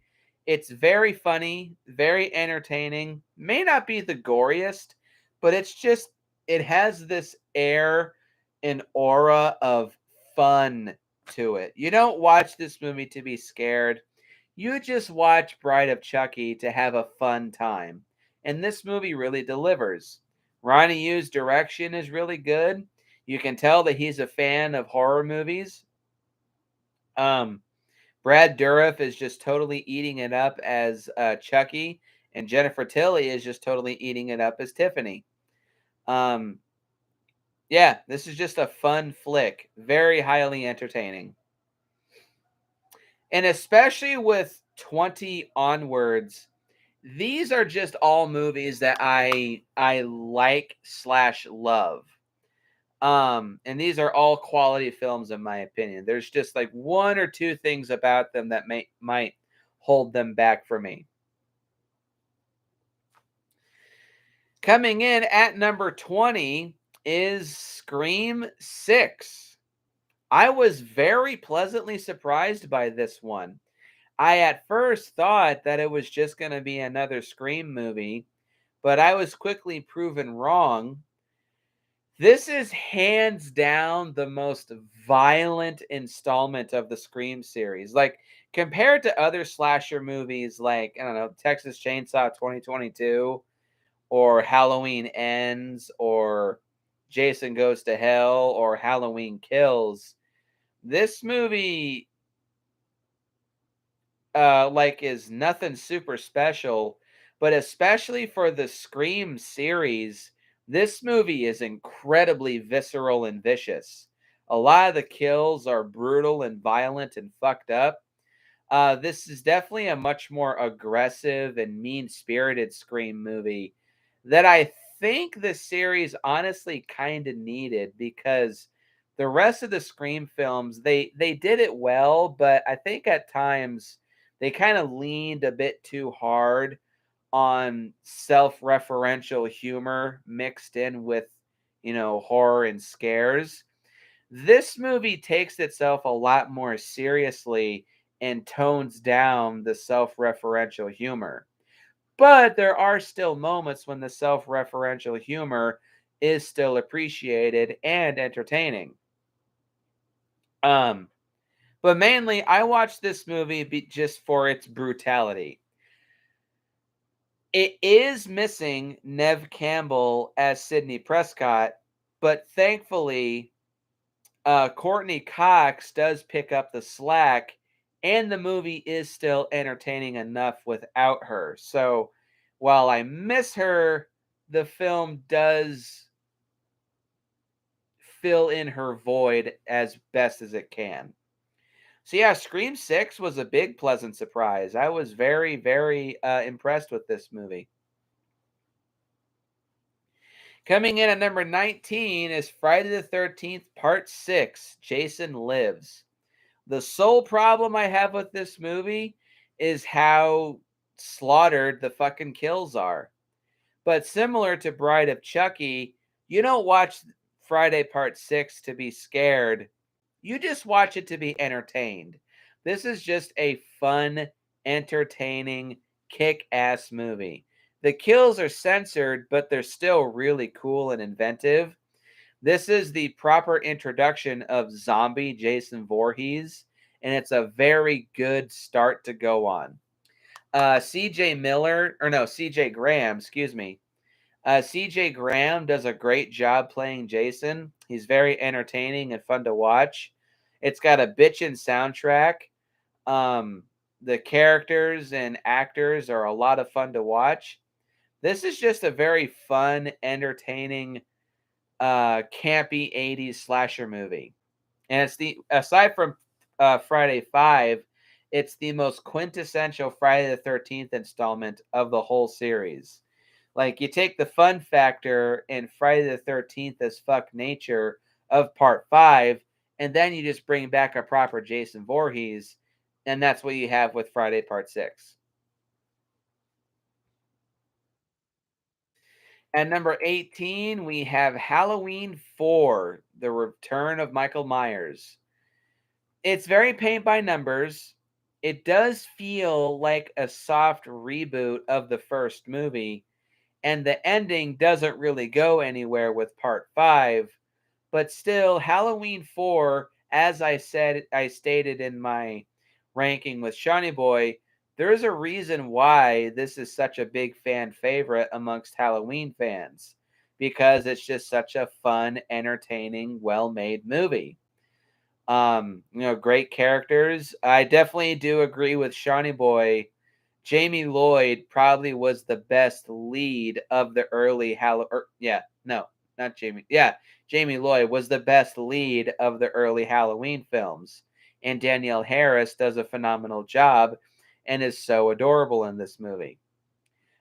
It's very funny, very entertaining. May not be the goriest, but it has this air and aura of fun to it. You don't watch this movie to be scared. You just watch Bride of Chucky to have a fun time. And this movie really delivers. Ronnie Yu's direction is really good. You can tell that he's a fan of horror movies. Brad Dourif is just totally eating it up as Chucky, and Jennifer Tilly is just totally eating it up as Tiffany. Yeah, this is just a fun flick, very highly entertaining. And especially with 20 onwards, these are just all movies that I like/love. And these are all quality films in my opinion. There's just like one or two things about them that might hold them back for me. Coming in at number 20 is Scream 6. I was very pleasantly surprised by this one. I at first thought that it was just going to be another Scream movie, but I was quickly proven wrong. This is hands down the most violent installment of the Scream series. Like, compared to other slasher movies like, I don't know, Texas Chainsaw 2022 or Halloween Ends or Jason Goes to Hell or Halloween Kills, this movie is nothing super special, but especially for the Scream series, this movie is incredibly visceral and vicious. A lot of the kills are brutal and violent and fucked up. This is definitely a much more aggressive and mean-spirited Scream movie that I think the series honestly kind of needed, because the rest of the Scream films, they did it well, but I think at times they kind of leaned a bit too hard on self-referential humor mixed in with, horror and scares. This movie takes itself a lot more seriously and tones down the self-referential humor. But there are still moments when the self-referential humor is still appreciated and entertaining. But mainly I watched this movie just for its brutality. It is missing Neve Campbell as Sidney Prescott, but thankfully, Courtney Cox does pick up the slack, and the movie is still entertaining enough without her. So, while I miss her, the film does fill in her void as best as it can. So yeah, Scream 6 was a big pleasant surprise. I was very, very impressed with this movie. Coming in at number 19 is Friday the 13th, Part 6, Jason Lives. The sole problem I have with this movie is how slaughtered the fucking kills are. But similar to Bride of Chucky, you don't watch Friday Part 6 to be scared. You just watch it to be entertained. This is just a fun, entertaining, kick-ass movie. The kills are censored, but they're still really cool and inventive. This is the proper introduction of zombie Jason Voorhees, and it's a very good start to go on. CJ Graham, excuse me, CJ Graham does a great job playing Jason. He's very entertaining and fun to watch. It's got a bitchin' soundtrack. Um, the characters and actors are a lot of fun to watch. This is just a very fun, entertaining, campy 80s slasher movie. And it's aside from Friday 5, it's the most quintessential Friday the 13th installment of the whole series. Like, you take the fun factor in Friday the 13th as fuck nature of part 5, and then you just bring back a proper Jason Voorhees, and that's what you have with Friday part 6. At number 18, we have Halloween 4, The Return of Michael Myers. It's very paint by numbers. It does feel like a soft reboot of the first movie, and the ending doesn't really go anywhere with part 5, but still Halloween 4, as I stated in my ranking with Shawnee Boy, there's a reason why this is such a big fan favorite amongst Halloween fans, because it's just such a fun, entertaining, well-made movie. Great characters. I definitely do agree with Shawnee Boy. Jamie Lloyd probably was the best lead of the early not Jamie. Yeah, Jamie Lloyd was the best lead of the early Halloween films. And Danielle Harris does a phenomenal job and is so adorable in this movie.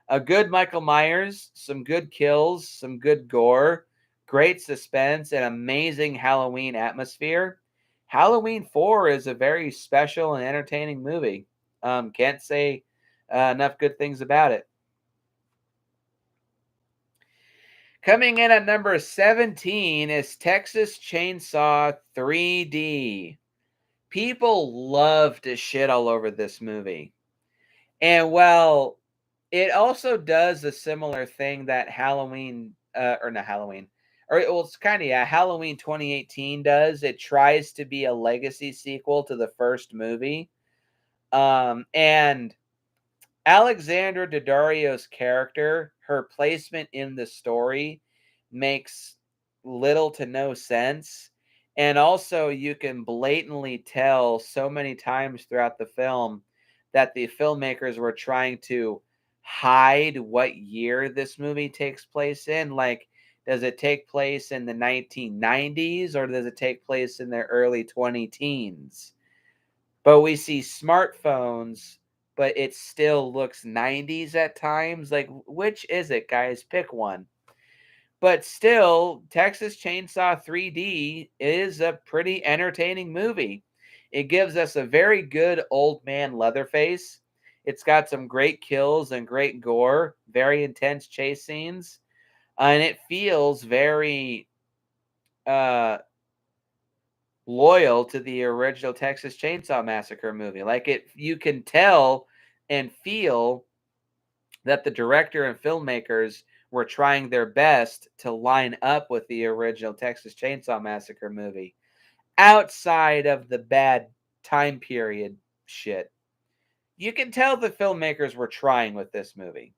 A good Michael Myers, some good kills, some good gore, great suspense, and amazing Halloween atmosphere. Halloween 4 is a very special and entertaining movie. Can't say enough good things about it. Coming in at number 17 is Texas Chainsaw 3D. People love to shit all over this movie. And well, it also does a similar thing that Halloween, or not Halloween, or well, it's kind of, yeah, Halloween 2018 does. It tries to be a legacy sequel to the first movie. And Alexandra Daddario's character, her placement in the story makes little to no sense. And also, you can blatantly tell so many times throughout the film that the filmmakers were trying to hide what year this movie takes place in. Like, does it take place in the 1990s or does it take place in the early 20 teens? But we see smartphones, but it still looks 90s at times. Like, which is it, guys? Pick one. But still, Texas Chainsaw 3D is a pretty entertaining movie. It gives us a very good old man Leatherface. It's got some great kills and great gore, very intense chase scenes, and it feels very uh, loyal to the original Texas Chainsaw Massacre movie. Like, it, you can tell and feel that the director and filmmakers were trying their best to line up with the original Texas Chainsaw Massacre movie outside of the bad time period shit. You can tell the filmmakers were trying with this movie.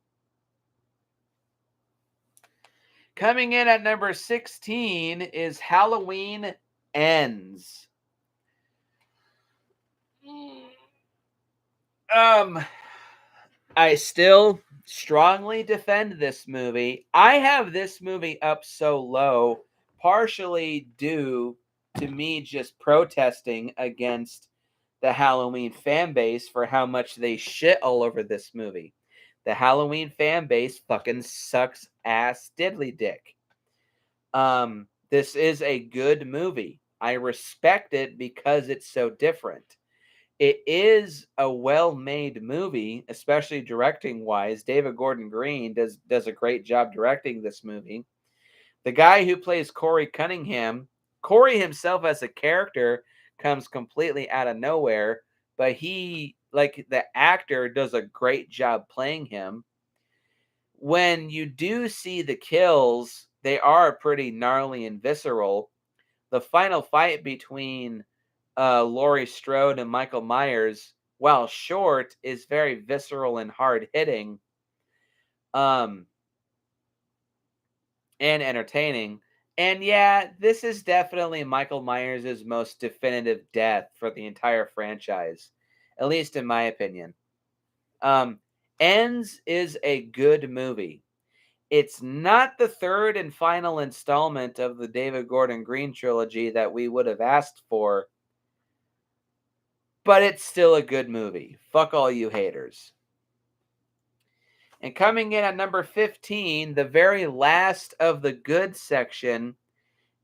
Coming in at number 16 is Halloween Ends. I still strongly defend this movie. I have this movie up so low, partially due to me just protesting against the Halloween fan base for how much they shit all over this movie. The Halloween fan base fucking sucks ass diddly dick. This is a good movie. I respect it because it's so different. It is a well-made movie, especially directing-wise. David Gordon Green does a great job directing this movie. The guy who plays Corey Cunningham, Corey himself as a character comes completely out of nowhere, but he, like the actor, does a great job playing him. When you do see the kills, they are pretty gnarly and visceral. The final fight between Laurie Strode and Michael Myers, while short, is very visceral and hard hitting. Um, and entertaining. And yeah, this is definitely Michael Myers' most definitive death for the entire franchise, at least in my opinion. Um, Ends is a good movie. It's not the third and final installment of the David Gordon Green trilogy that we would have asked for, but it's still a good movie. Fuck all you haters. And coming in at number 15, the very last of the good section,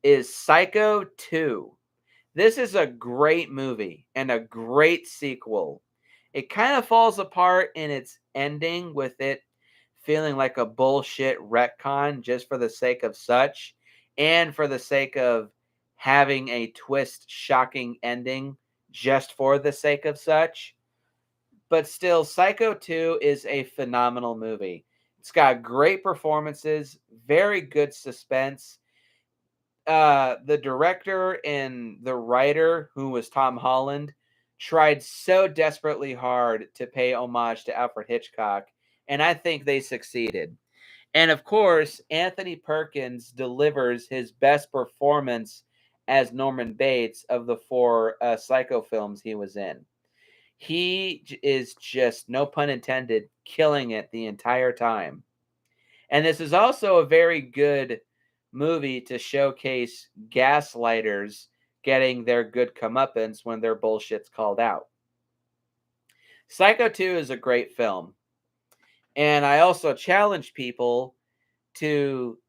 is Psycho 2. This is a great movie and a great sequel. It kind of falls apart in its ending, with it feeling like a bullshit retcon just for the sake of such, and for the sake of having a twist, shocking ending just for the sake of such. But still, Psycho 2 is a phenomenal movie. It's got great performances, very good suspense. The director and the writer, who was Tom Holland, tried so desperately hard to pay homage to Alfred Hitchcock, and I think they succeeded. And of course, Anthony Perkins delivers his best performance as Norman Bates of the four Psycho films he was in. He is just, no pun intended, killing it the entire time. And this is also a very good movie to showcase gaslighters getting their good comeuppance when their bullshit's called out. Psycho 2 is a great film. And I also challenge people to,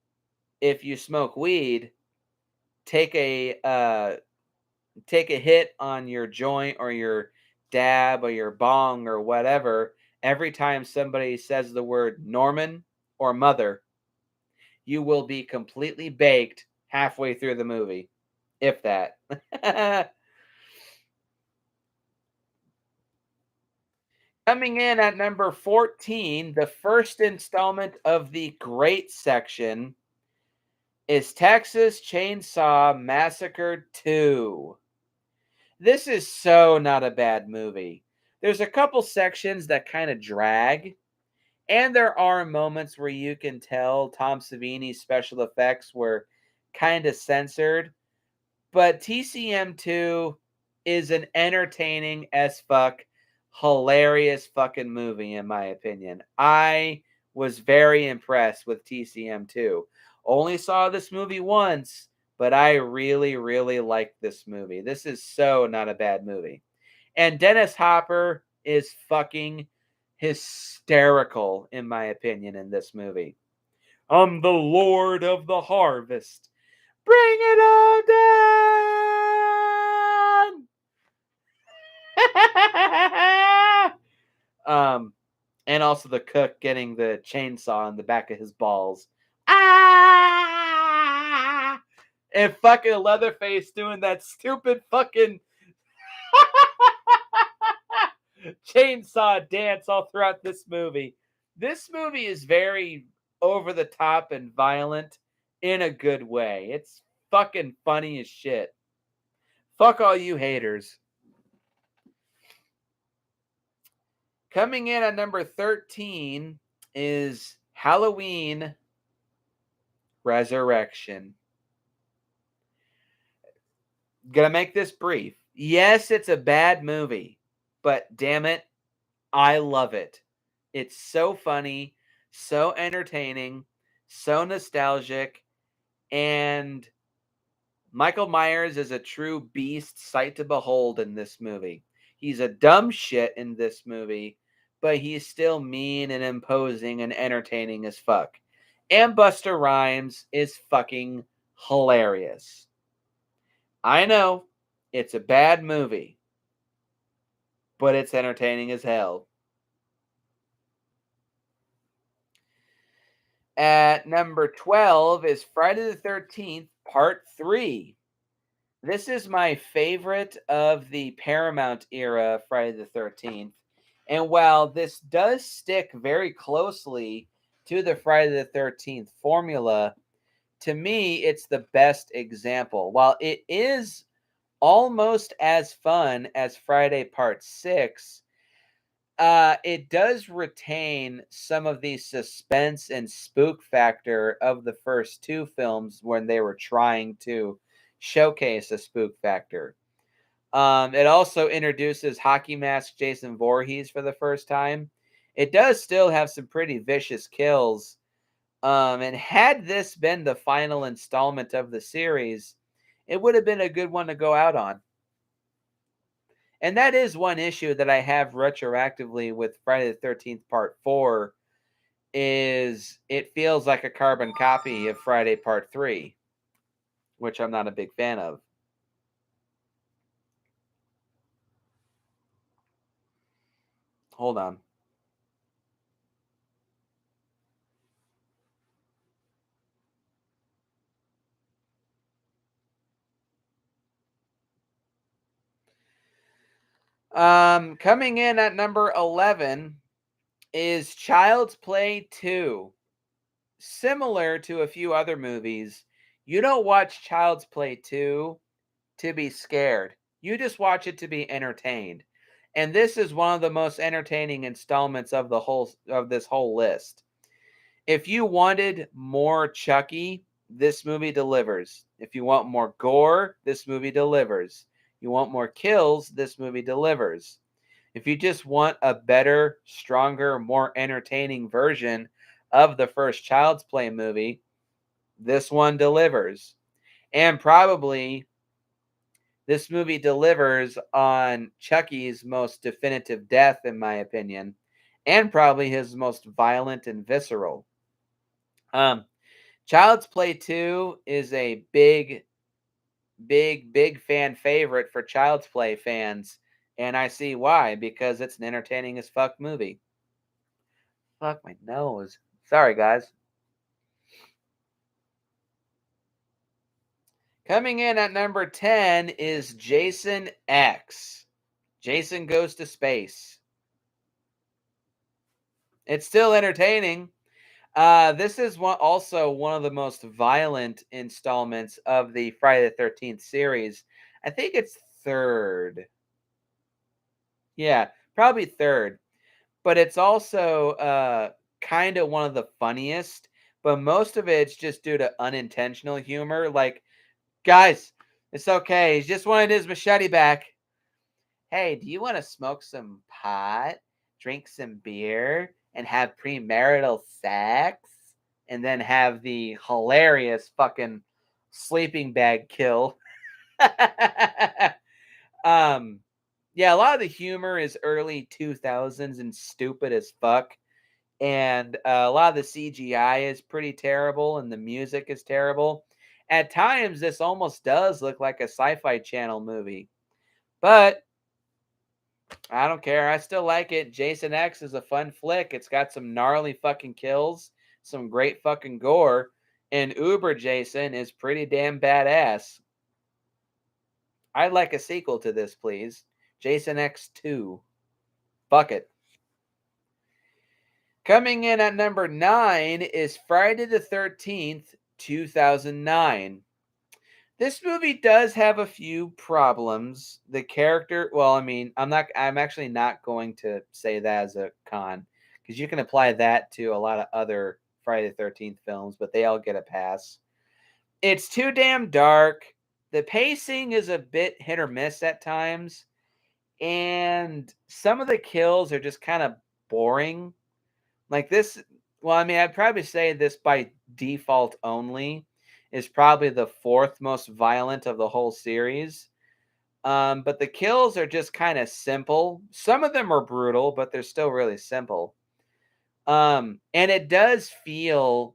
if you smoke weed, take a hit on your joint or your dab or your bong or whatever every time somebody says the word Norman or mother. You will be completely baked halfway through the movie, if that. Coming in at number 14, the first installment of the great section, is Texas Chainsaw Massacre 2. This is so not a bad movie. There's a couple sections that kind of drag, and there are moments where you can tell Tom Savini's special effects were kind of censored. But TCM2 is an entertaining as fuck, hilarious fucking movie, in my opinion. I was very impressed with TCM2. Only saw this movie once, but I really, really liked this movie. This is so not a bad movie. And Dennis Hopper is fucking hysterical, in my opinion, in this movie. I'm the Lord of the Harvest. Bring it all down! And also the cook getting the chainsaw in the back of his balls. Ah! And fucking Leatherface doing that stupid fucking chainsaw dance all throughout this movie. This movie is very over the top and violent in a good way. It's fucking funny as shit. Fuck all you haters. Coming in at number 13 is Halloween Resurrection. Gonna make this brief. Yes, it's a bad movie, but damn it, I love it. It's so funny, so entertaining, so nostalgic, and Michael Myers is a true beast, sight to behold in this movie. He's a dumb shit in this movie, but he's still mean and imposing and entertaining as fuck. And Buster Rhymes is fucking hilarious. I know it's a bad movie, but it's entertaining as hell. At number 12 is Friday the 13th, Part 3. This is my favorite of the Paramount era Friday the 13th. And while this does stick very closely to the Friday the 13th formula, to me, it's the best example. While it is almost as fun as Friday Part 6, It does retain some of the suspense and spook factor of the first two films when they were trying to showcase a spook factor. It also introduces hockey mask Jason Voorhees for the first time. It does still have some pretty vicious kills. And had this been the final installment of the series, it would have been a good one to go out on. And that is one issue that I have retroactively with Friday the 13th Part 4 is it feels like a carbon copy of Friday Part 3, which I'm not a big fan of. Hold on. Coming in at number 11 is Child's Play 2. Similar to a few other movies, you don't watch Child's Play 2 to be scared. You just watch it to be entertained. And this is one of the most entertaining installments of this whole list. If you wanted more Chucky, this movie delivers. If you want more gore, this movie delivers. You want more kills, this movie delivers. If you just want a better, stronger, more entertaining version of the first Child's Play movie, this one delivers. And probably this movie delivers on Chucky's most definitive death, in my opinion, and probably his most violent and visceral. Child's Play 2 is a big, big, big fan favorite for Child's Play fans, and I see why, because it's an entertaining as fuck movie. Fuck my nose. Sorry, guys. Coming in at number 10 is Jason X. Jason Goes to Space. It's still entertaining. This is also one of the most violent installments of the Friday the 13th series. I think it's third. Yeah, probably third. But it's also kind of one of the funniest. But most of it's just due to unintentional humor. Like, guys, it's okay. He just wanted his machete back. Hey, do you want to smoke some pot, drink some beer, and have premarital sex? And then have the hilarious fucking sleeping bag kill. Yeah, a lot of the humor is early 2000s and stupid as fuck. And a lot of the CGI is pretty terrible, and the music is terrible. At times, this almost does look like a Sci-Fi Channel movie. But I don't care. I still like it. Jason X is a fun flick. It's got some gnarly fucking kills, some great fucking gore, and Uber Jason is pretty damn badass. I'd like a sequel to this, please. Jason X 2. Fuck it. Coming in at number 9 is Friday the 13th, 2009. This movie does have a few problems. The character, well, I mean, I'm actually not going to say that as a con because you can apply that to a lot of other Friday the 13th films, but they all get a pass. It's too damn dark. The pacing is a bit hit or miss at times, and some of the kills are just kind of boring. Like this, well, I mean, I'd probably say this by default only is probably the fourth most violent of the whole series. But the kills are just kind of simple. Some of them are brutal, but they're still really simple. And it does feel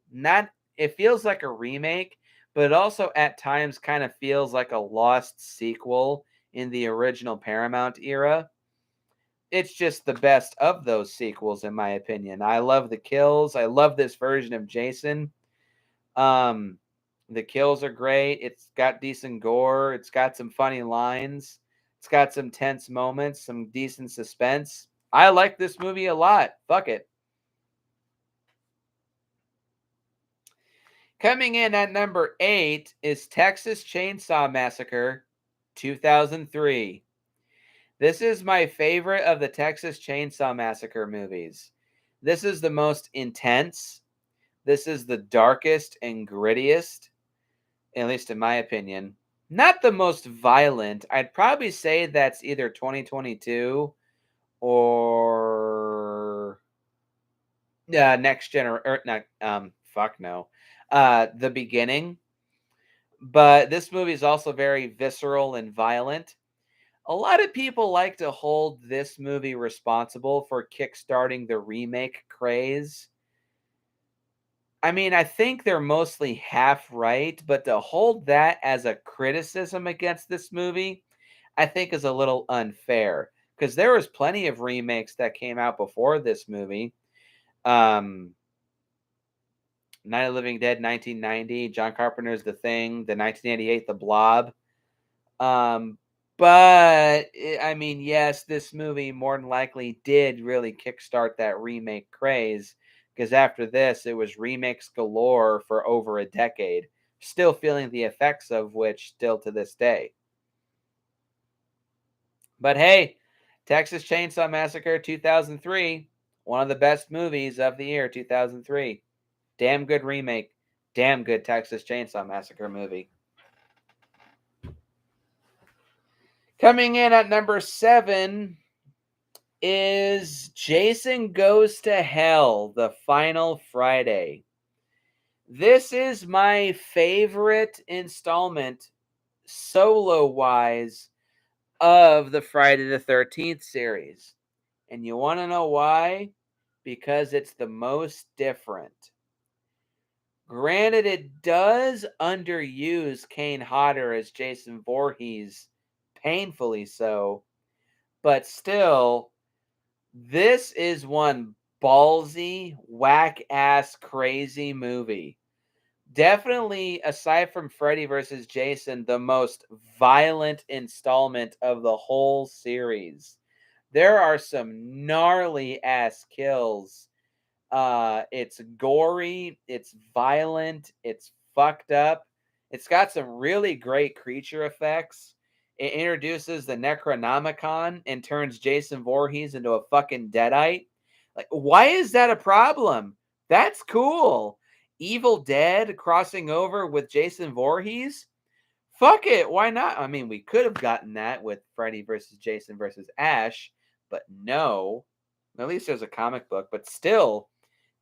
it feels like a remake, but it also at times kind of feels like a lost sequel in the original Paramount era. It's just the best of those sequels, in my opinion. I love the kills. I love this version of Jason. The kills are great. It's got decent gore. It's got some funny lines. It's got some tense moments, some decent suspense. I like this movie a lot. Fuck it. Coming in at number 8 is Texas Chainsaw Massacre 2003. This is my favorite of the Texas Chainsaw Massacre movies. This is the most intense. This is the darkest and grittiest, at least in my opinion. Not the most violent. I'd probably say that's either 2022 or next gener or not fuck no. The Beginning. But this movie is also very visceral and violent. A lot of people like to hold this movie responsible for kickstarting the remake craze. I mean, I think they're mostly half right, but to hold that as a criticism against this movie, I think is a little unfair because there was plenty of remakes that came out before this movie. Um, Night of the Living Dead 1990, John Carpenter's The Thing, the 1988 The Blob. Um, I mean, yes, this movie more than likely did really kickstart that remake craze because after this, it was remakes galore for over a decade, still feeling the effects of which still to this day. But hey, Texas Chainsaw Massacre 2003, one of the best movies of the year 2003. Damn good remake, damn good Texas Chainsaw Massacre movie. Coming in at number 7 is Jason Goes to Hell, the final Friday. This is my favorite installment, solo-wise, of the Friday the 13th series. And you want to know why? Because it's the most different. Granted, it does underuse Kane Hodder as Jason Voorhees, painfully so, but still, this is one ballsy, whack-ass, crazy movie. Definitely, aside from Freddy vs. Jason, the most violent installment of the whole series. There are some gnarly-ass kills. It's gory, it's violent, it's fucked up. It's got some really great creature effects. It introduces the Necronomicon and turns Jason Voorhees into a fucking deadite. Like, why is that a problem? That's cool. Evil Dead crossing over with Jason Voorhees? Fuck it, why not? I mean, we could have gotten that with Freddy versus Jason versus Ash, but no. At least there's a comic book, but still,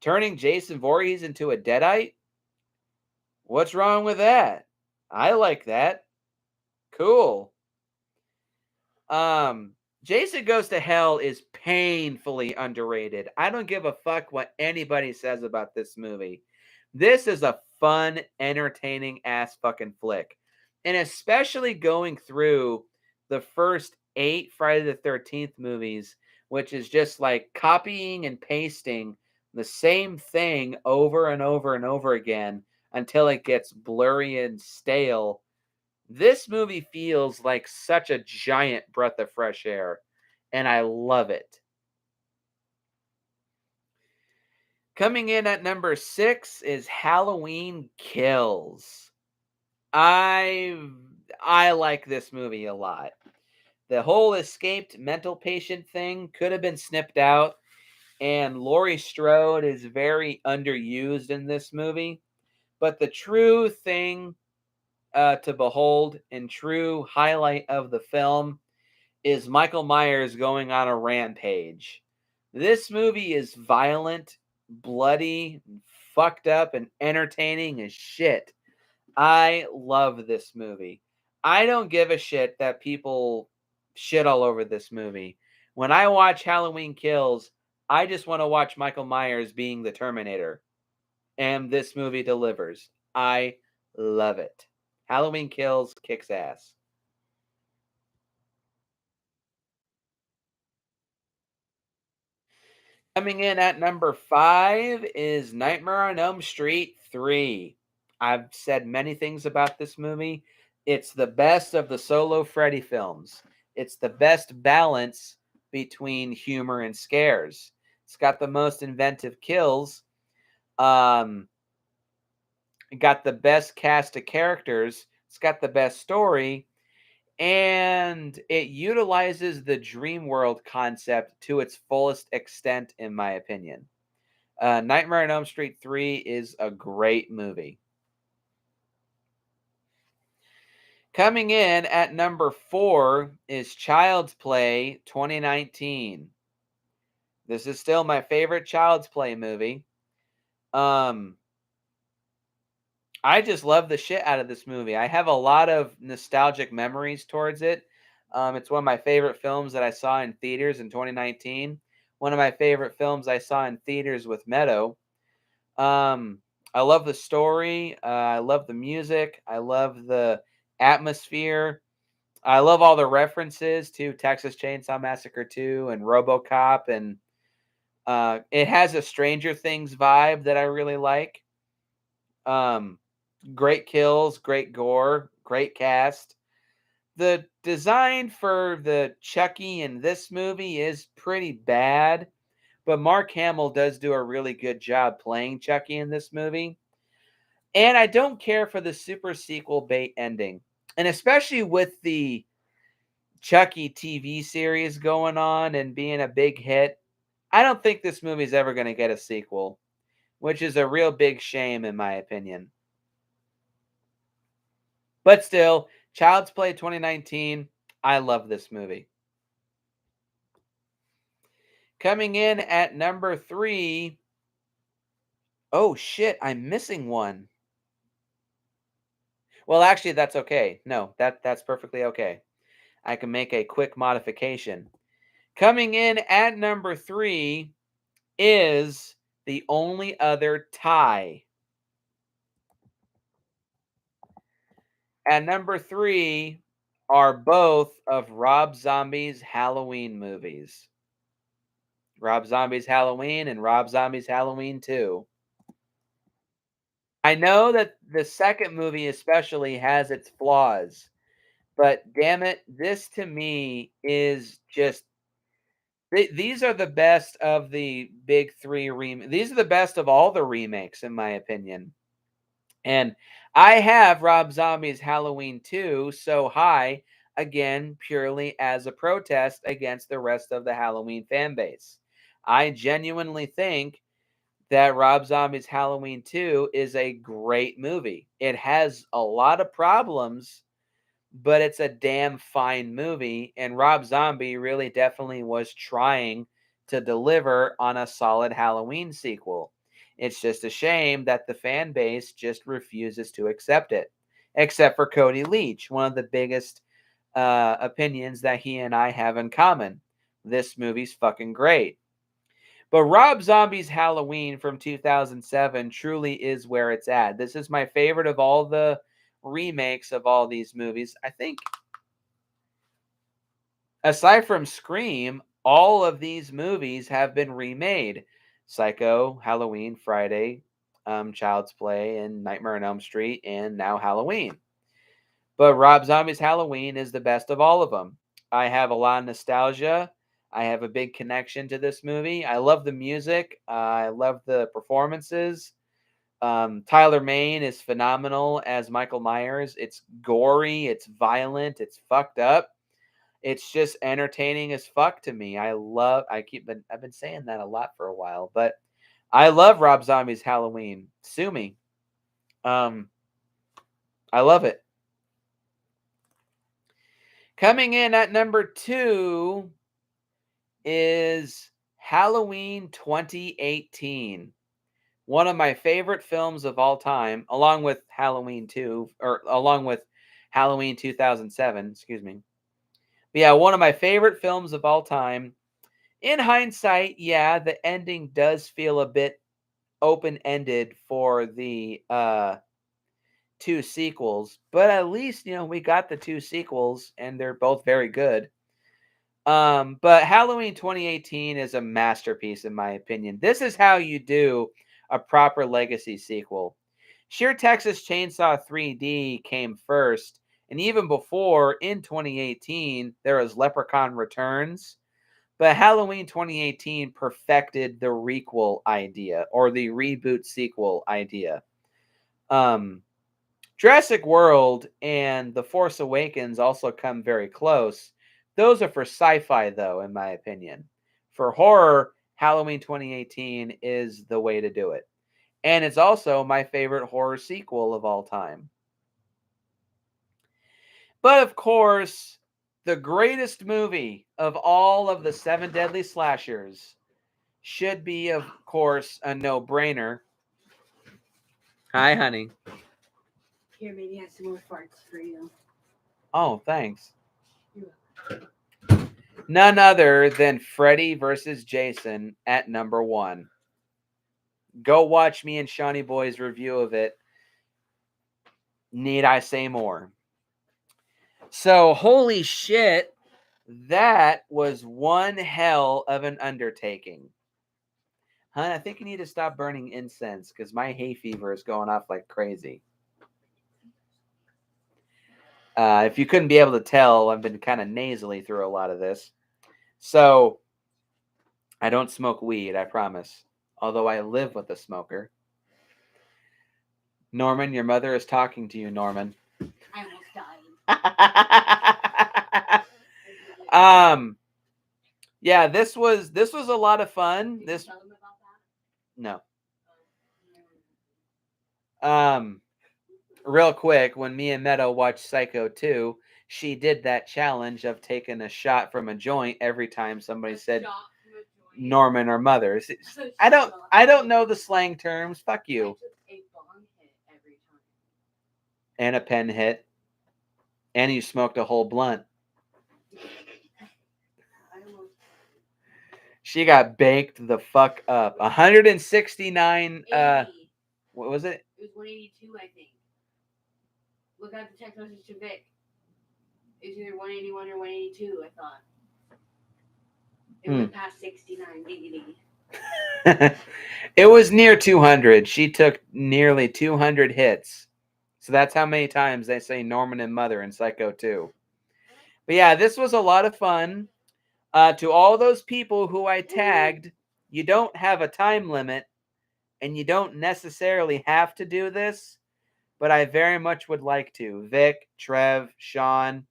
turning Jason Voorhees into a deadite? What's wrong with that? I like that. Cool. Jason Goes to Hell is painfully underrated. I don't give a fuck what anybody says about this movie. This is a fun, entertaining ass fucking flick. And especially going through the first 8 Friday the 13th movies, which is just like copying and pasting the same thing over and over and over again until it gets blurry and stale. This movie feels like such a giant breath of fresh air, and I love it. Coming in at number 6 is Halloween Kills. I like this movie a lot. The whole escaped mental patient thing could have been snipped out, and Laurie Strode is very underused in this movie. But the true thing to behold and true highlight of the film is Michael Myers going on a rampage. This movie is violent, bloody, fucked up, and entertaining as shit. I love this movie. I don't give a shit that people shit all over this movie. When I watch Halloween Kills, I just want to watch Michael Myers being the Terminator. And this movie delivers. I love it. Halloween Kills kicks ass. Coming in at number 5 is Nightmare on Elm Street 3. I've said many things about this movie. It's the best of the solo Freddy films. It's the best balance between humor and scares. It's got the most inventive kills. It got the best cast of characters. It's got the best story. and it utilizes the dream world concept to its fullest extent, in my opinion. Nightmare on Elm Street 3 is a great movie. Coming in at number 4 is Child's Play 2019. This is still my favorite Child's Play movie. Um, I just love the shit out of this movie. I have a lot of nostalgic memories towards it. It's one of my favorite films that I saw in theaters in 2019. One of my favorite films I saw in theaters with Meadow. Um, I love the story. I love the music. I love the atmosphere. I love all the references to Texas Chainsaw Massacre 2 and RoboCop, and it has a Stranger Things vibe that I really like. Um, Great kills, great gore, great cast. The design for the Chucky in this movie is pretty bad, but Mark Hamill does do a really good job playing Chucky in this movie. And I don't care for the super sequel bait ending. And especially with the Chucky TV series going on and being a big hit, I don't think this movie's ever going to get a sequel, which is a real big shame in my opinion. But still, Child's Play 2019, I love this movie. Coming in at number 3. Oh shit, I'm missing one. Well, actually, that's okay. No, that's perfectly okay. I can make a quick modification. Coming in at number 3 is The Only Other Tie. At number 3 are both of Rob Zombie's Halloween movies. Rob Zombie's Halloween and Rob Zombie's Halloween 2. I know that the second movie especially has its flaws, but damn it, this to me is just these are the best of the big 3 these are the best of all the remakes in my opinion. And I have Rob Zombie's Halloween 2 so high again purely as a protest against the rest of the Halloween fan base. I genuinely think that Rob Zombie's Halloween 2 is a great movie. It has a lot of problems, but it's a damn fine movie. And Rob Zombie really definitely was trying to deliver on a solid Halloween sequel. It's just a shame that the fan base just refuses to accept it, except for Cody Leach, one of the biggest opinions that he and I have in common. This movie's fucking great. But Rob Zombie's Halloween from 2007 truly is where it's at. This is my favorite of all the remakes of all these movies. I think, aside from Scream, all of these movies have been remade. Psycho, Halloween, Friday, Child's Play, and Nightmare on Elm Street, and now Halloween. But Rob Zombie's Halloween is the best of all of them. I have a lot of nostalgia. I have a big connection to this movie. I love the music. I love the performances. Tyler Mane is phenomenal as Michael Myers. It's gory. It's violent. It's fucked up. It's just entertaining as fuck to me. I've been saying that a lot for a while, but I love Rob Zombie's Halloween. Sue me. Um, I love it. Coming in at number 2 is Halloween 2018. One of my favorite films of all time, along with Halloween 2, or along with Halloween 2007, excuse me. But yeah, one of my favorite films of all time. In hindsight, yeah, the ending does feel a bit open-ended for the 2 sequels, but at least, we got the 2 sequels and they're both very good. But Halloween 2018 is a masterpiece in my opinion. This is how you do a proper legacy sequel. Sheer Texas Chainsaw 3D came first, and even before in 2018 there was Leprechaun Returns, but Halloween 2018 perfected the requel idea or the reboot sequel idea. Um Jurassic World and The Force Awakens also come very close. Those are for sci-fi, though, in my opinion. For horror, Halloween 2018 is the way to do it. And it's also my favorite horror sequel of all time. But of course, the greatest movie of all of the 7 deadly slashers should be, of course, a no-brainer. Hi, honey. Here, maybe have some more farts for you. Oh, thanks. None other than Freddy versus Jason at number 1. Go watch me and Shawnee Boy's review of it. Need I say more? So, holy shit, that was one hell of an undertaking. Hun, I think you need to stop burning incense because my hay fever is going off like crazy. If you couldn't be able to tell, I've been kind of nasally through a lot of this. So, I don't smoke weed, I promise. Although I live with a smoker. Norman, your mother is talking to you, Norman. I almost died. Yeah, this was a lot of fun. Did you tell them about that? No. Real quick, when me and Meadow watched Psycho 2, she did that challenge of taking a shot from a joint every time somebody said Norman or mother. I don't know the slang terms. Fuck you. I took a bong hit every time. And a pen hit. And you smoked a whole blunt. She got baked the fuck up. 169 what was it? It was 182, I think. Look at the text message to Vic. It was either 181 or 182, I thought. It went past 69, diggity. It was near 200. She took nearly 200 hits. So that's how many times they say Norman and Mother in Psycho 2. But yeah, this was a lot of fun. To all those people who I tagged, you don't have a time limit, and you don't necessarily have to do this, but I very much would like to. Vic, Trev, Sean,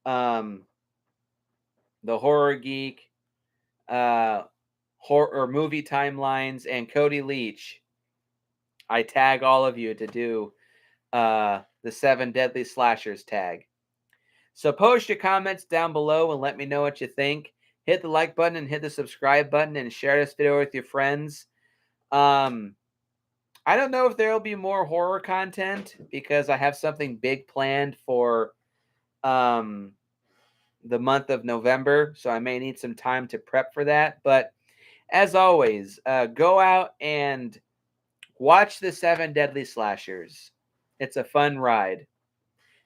the Horror Geek, horror movie timelines, and Cody Leach. I tag all of you to do the 7 Deadly Slashers tag. So post your comments down below and let me know what you think. Hit the like button and hit the subscribe button and share this video with your friends. I don't know if there will be more horror content because I have something big planned for the month of November, so I may need some time to prep for that. But as always, go out and watch the 7 Deadly Slashers. It's a fun ride.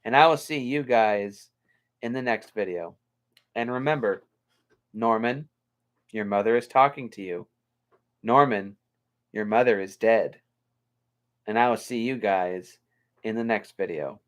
And I will see you guys in the next video. And remember, Norman, your mother is talking to you. Norman, your mother is dead. And I will see you guys in the next video.